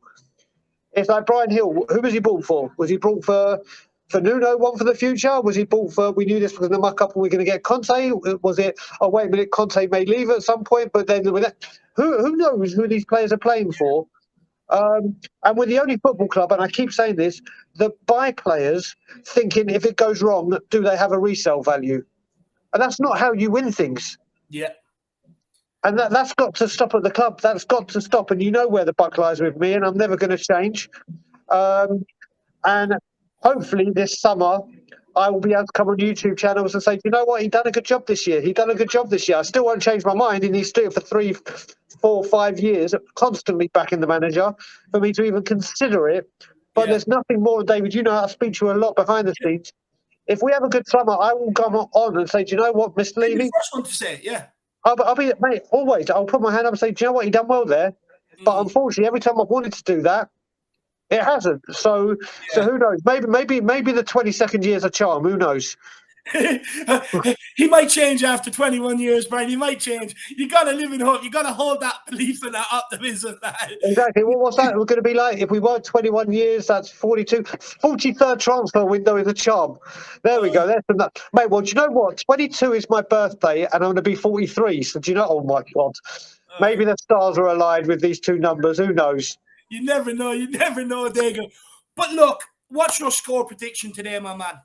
it's like Brian Hill. Who was he bought for? Was he brought for Nuno, one for the future? Was he bought for, we knew this was going to muck up and we're going to get Conte? Was it, oh, wait a minute, Conte may leave at some point, but then who knows who these players are playing for? And we're the only football club, and I keep saying this, that buy players thinking if it goes wrong, do they have a resale value? And that's not how you win things. Yeah. And that's got to stop at the club. That's got to stop. And you know where the buck lies with me, and I'm never going to change. And hopefully this summer, I will be able to come on YouTube channels and say, you know what, he done a good job this year. He done a good job this year. I still won't change my mind. He needs to do it for 3, 4, 5 years, constantly backing the manager for me to even consider it. But there's nothing more, David. You know, I speak to you a lot behind the scenes. If we have a good summer, I will come on and say, do you know what, Mr. Levy? You're the first one to say it, yeah. I'll be, mate, always. I'll put my hand up and say, do you know what, he done well there. But unfortunately, every time I've wanted to do that, it hasn't. So who knows? Maybe the 22nd year's a charm. Who knows? He might change after 21 years, Brian. He might change. You got to live in hope. You got to hold that belief and that optimism. Exactly. Well, what's that going to be like? If we work 21 years, that's 42. 43rd transfer window is a charm. There we go. That's enough. Mate, well, do you know what? 22 is my birthday, and I'm going to be 43. So do you know? Oh, my God. Maybe the stars are aligned with these two numbers. Who knows? You never know. You never know, Diego. But look, what's your score prediction today, my man?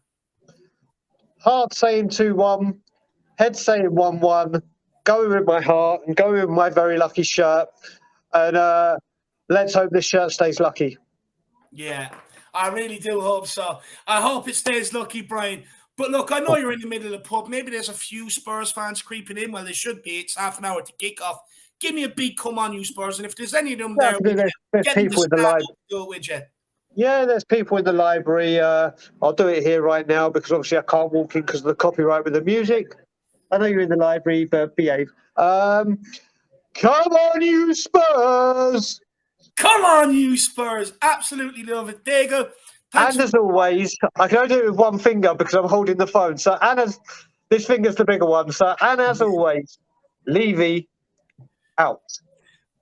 Heart saying 2-1, head saying 1-1, going with my heart and going with my very lucky shirt. And let's hope this shirt stays lucky. Yeah, I really do hope so. I hope it stays lucky, Brian. But look, I know you're in the middle of the pub. Maybe there's a few Spurs fans creeping in. Well, there should be. It's half an hour to kick off. Give me a big come on, you Spurs. And if there's any of them there, there's people in the library. Do it with you. Yeah, there's people in the library. I'll do it here right now because obviously I can't walk in because of the copyright with the music. I know you're in the library, but behave. Come on, you Spurs! Come on, you Spurs. Absolutely love it. There you go. And as always, I can only do it with one finger because I'm holding the phone. So, this finger's the bigger one. So, and as always, Levy out.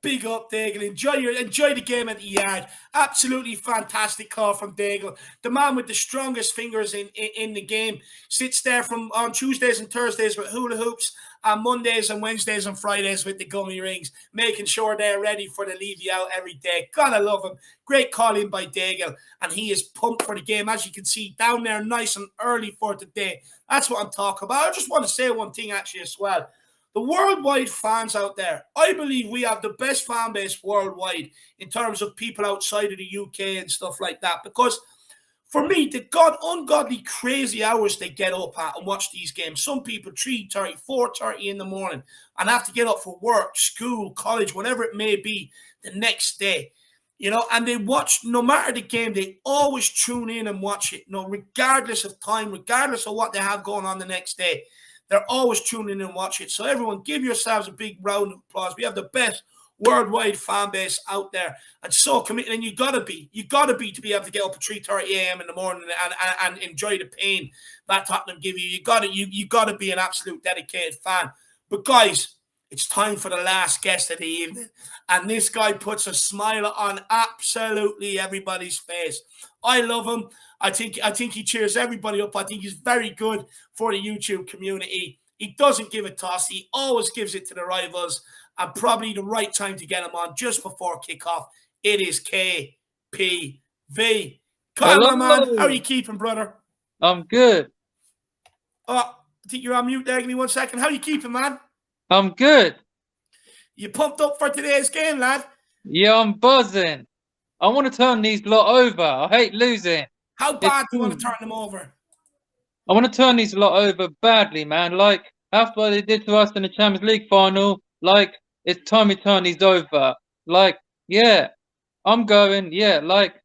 Big up, Daigle. Enjoy the game at the yard. Absolutely fantastic call from Daigle. The man with the strongest fingers in the game sits there from on Tuesdays and Thursdays with hula hoops, and Mondays and Wednesdays and Fridays with the gummy rings, making sure they're ready for the Levy out every day. Gotta love him. Great call in by Daigle, and he is pumped for the game. As you can see, down there nice and early for today. That's what I'm talking about. I just want to say one thing actually as well. The worldwide fans out there, I believe we have the best fan base worldwide in terms of people outside of the UK and stuff like that. Because for me, the ungodly crazy hours they get up at and watch these games. Some people 3:30, 4:30 in the morning and have to get up for work, school, college, whatever it may be the next day. You know, and they watch, no matter the game, they always tune in and watch it, regardless of time, regardless of what they have going on the next day. They're always tuning in and watch it. So everyone, give yourselves a big round of applause. We have the best worldwide fan base out there, and so committed. And you gotta be to be able to get up at 3:30 a.m. in the morning and enjoy the pain that Tottenham give you. You gotta be an absolute dedicated fan. But guys, it's time for the last guest of the evening, and this guy puts a smile on absolutely everybody's face. I love him. I think he cheers everybody up. I think he's very good for the YouTube community. He doesn't give a toss. He always gives it to the rivals, and probably the right time to get him on just before kickoff. It is KPV. Come on, man. How are you keeping, brother? I'm good. Oh, I think you're on mute there. Give me 1 second. How are you keeping, man? I'm good. You pumped up for today's game, lad? Yeah, I'm buzzing. I want to turn these lot over. I hate losing. How bad do you want to turn them over? I want to turn these lot over badly, man. Like, after what they did to us in the Champions League final, like, it's time we turn these over. Like, yeah, I'm going, yeah, like,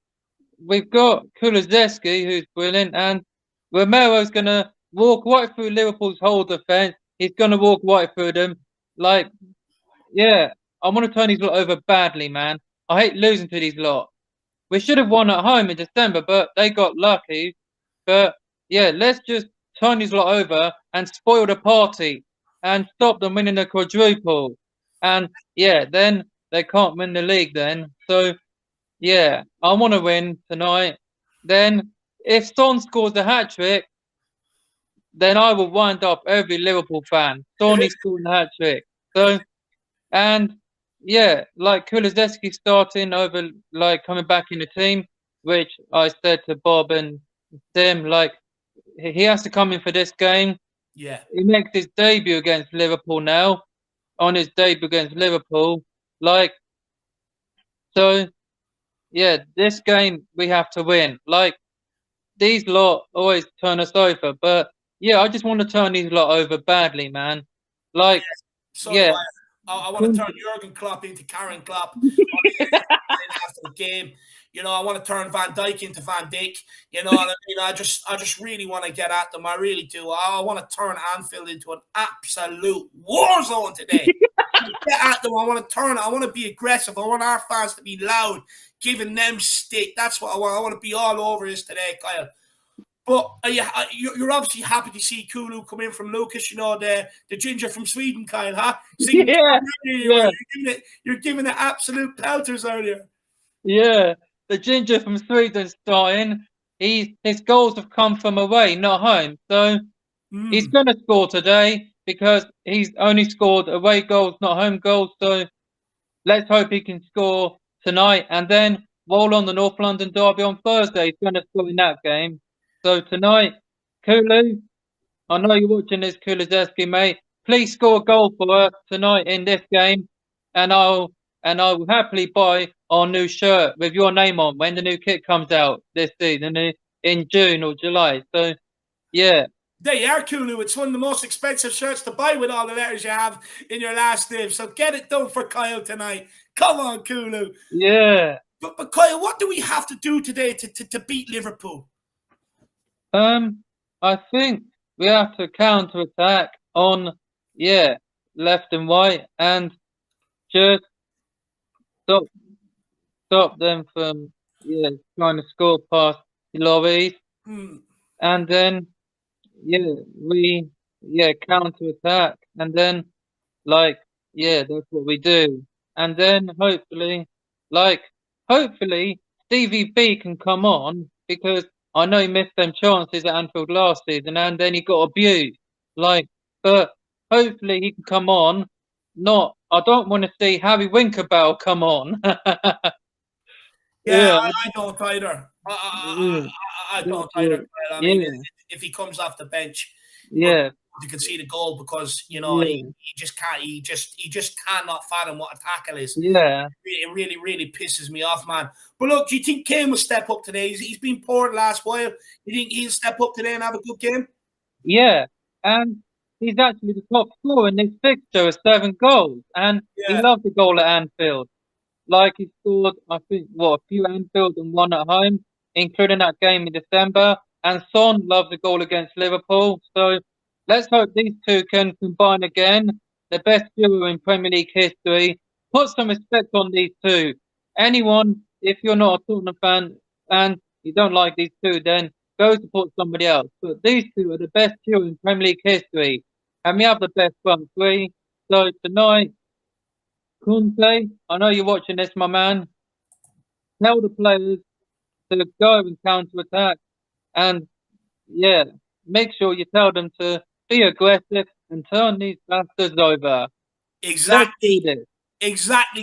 we've got Kulusevski, who's brilliant, and Romero's going to walk right through Liverpool's whole defence. He's going to walk right through them. Like, yeah, I want to turn these lot over badly, man. I hate losing to these lot. We should have won at home in December, but they got lucky. But, yeah, let's just turn these lot over and spoil the party and stop them winning the quadruple. And, yeah, then they can't win the league then. So, yeah, I want to win tonight. Then, if Son scores a hat-trick, then I will wind up every Liverpool fan. Sonny scored a hat-trick. So, and yeah, like Kulusevski starting over, like coming back in the team, which I said to Bob and Tim, like he has to come in for this game. Yeah. He makes his debut against Liverpool now, on his debut against Liverpool. Like, so, yeah, this game we have to win. Like, these lot always turn us over, but yeah, I just want to turn these lot over badly, man. Like, yeah. I want to turn Jurgen Klopp into Karen Klopp after the game. You know, I want to turn Van Dijk into Van Dijk. You know what I mean? I just really want to get at them. I really do. I want to turn Anfield into an absolute war zone today. Get at them. I want to turn. I want to be aggressive. I want our fans to be loud, giving them stick. That's what I want. I want to be all over this today, Kyle. But you're obviously happy to see Kulu come in from Lucas, you know, the ginger from Sweden, Kyle, huh? Yeah, yeah. You're giving it absolute pelters earlier. Yeah, the ginger from Sweden starting. His goals have come from away, not home. So he's going to score today because he's only scored away goals, not home goals. So let's hope he can score tonight. And then roll on the North London derby on Thursday. He's going to score in that game. So tonight, Kulu, I know you're watching this, Kulizeski, mate. Please score a goal for us tonight in this game, and I will happily buy our new shirt with your name on when the new kit comes out this season in June or July. So, yeah. There you are, Kulu. It's one of the most expensive shirts to buy with all the letters you have in your last name. So get it done for Kyle tonight. Come on, Kulu. Yeah. But Kyle, what do we have to do today to beat Liverpool? I think we have to counter attack on left and right and just stop them from trying to score past the lorries. And then we counter attack, and then that's what we do. And then hopefully Stevie B can come on, because I know he missed them chances at Anfield last season, and then he got abused. But hopefully he can come on. I don't want to see Harry Winkerbell come on. Yeah, I don't either. I don't either. I mean, if he comes off the bench, you can see the goal, because you know he just can't. He just cannot fathom what a tackle is. Yeah, it really pisses me off, man. But look, do you think Kane will step up today? He's been poor the last while. You think he'll step up today and have a good game? Yeah, and he's actually the top scorer in this fixture with 7 goals, and he loved the goal at Anfield. He scored, I think, a few Anfield and 1 at home, including that game in December. And Son loved the goal against Liverpool. So let's hope these two can combine again. The best duo in Premier League history. Put some respect on these two. Anyone, if you're not a Tottenham fan and you don't like these two, then go support somebody else. But these two are the best duo in Premier League history. And we have the best front three. So tonight, Conte, I know you're watching this, my man. Tell the players to go and counter attack, and make sure you tell them to be aggressive and turn these bastards over. Exactly,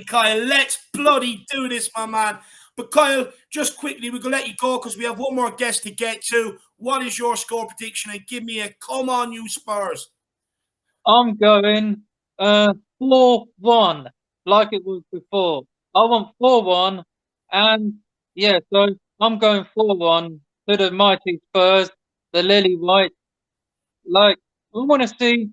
Kyle. Let's bloody do this, my man. But Kyle, just quickly, we're gonna let you go because we have one more guest to get to. What is your score prediction? And give me a come on, you Spurs. I'm going 4-1, like it was before. I want 4-1, and so I'm going 4-1 to the mighty Spurs, the Lily White. I want to see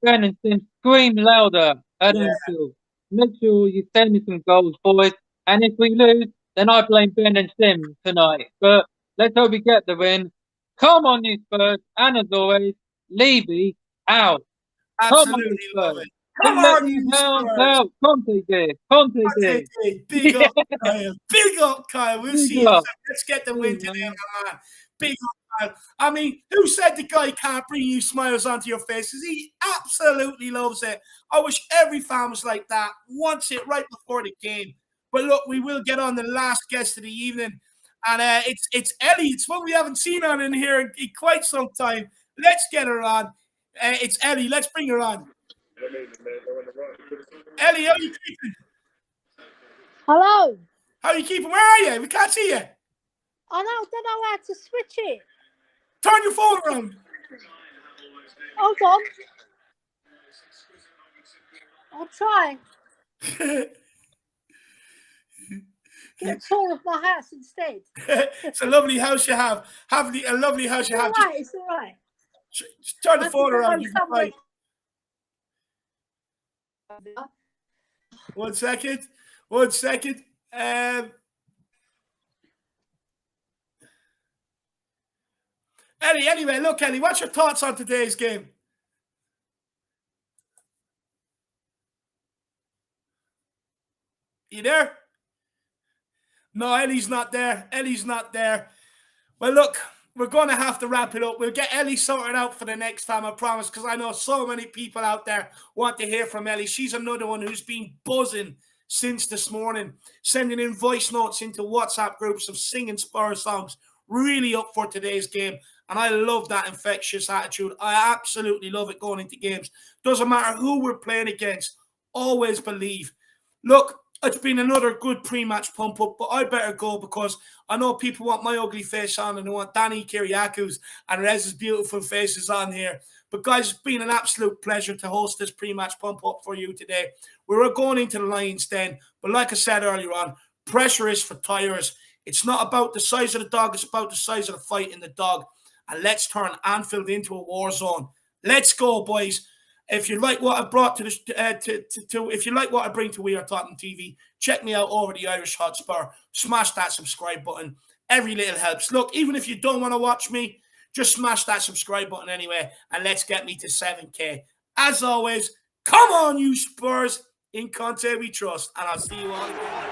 Ben and Sim scream louder at Anfield. Make sure you send me some goals, boys. And if we lose, then I blame Ben and Sim tonight. But let's hope we get the win. Come on, you Spurs, and as always, Levy out. Absolutely love it. Come on, you Spurs. Conte did. Big up, Kyle. Big up, Kyle. We'll see you. Let's get the win today, my man. Big up, Kyle. I mean, who said the guy can't bring you smiles onto your faces? He absolutely loves it. I wish every fan was like that. Wants it right before the game. But look, we will get on the last guest of the evening. And it's Ellie. It's one we haven't seen on in here in quite some time. Let's get her on. It's Ellie. Let's bring her on. Ellie, how are you keeping? Hello. How are you keeping? Where are you? We can't see you. I don't know how to switch it. Turn your phone around. Hold on. I'll try. Get a tour of my house instead. It's a lovely house you have. A lovely house you have. It's all right. Just turn the phone around. One second. Ellie, anyway, look, Ellie, what's your thoughts on today's game? You there? No, Ellie's not there. Well, look, we're going to have to wrap it up. We'll get Ellie sorted out for the next time, I promise, because I know so many people out there want to hear from Ellie. She's another one who's been buzzing since this morning, sending in voice notes into WhatsApp groups of singing Spurs songs, really up for today's game. And I love that infectious attitude. I absolutely love it going into games. Doesn't matter who we're playing against, always believe. Look, it's been another good pre-match pump-up, but I better go because I know people want my ugly face on and they want Danny Kiriaku's and Rez's beautiful faces on here. But guys, it's been an absolute pleasure to host this pre-match pump-up for you today. We were going into the Lions Den, but like I said earlier on, pressure is for tires. It's not about the size of the dog, it's about the size of the fight in the dog. And let's turn Anfield into a war zone. Let's go, boys. If you like what I brought to this, if you like what I bring to We Are Tottenham TV, check me out over the Irish Hotspur. Smash that subscribe button. Every little helps. Look, even if you don't want to watch me, just smash that subscribe button anyway, and let's get me to 7K. As always, come on, you Spurs. In Conte we trust, and I'll see you all again.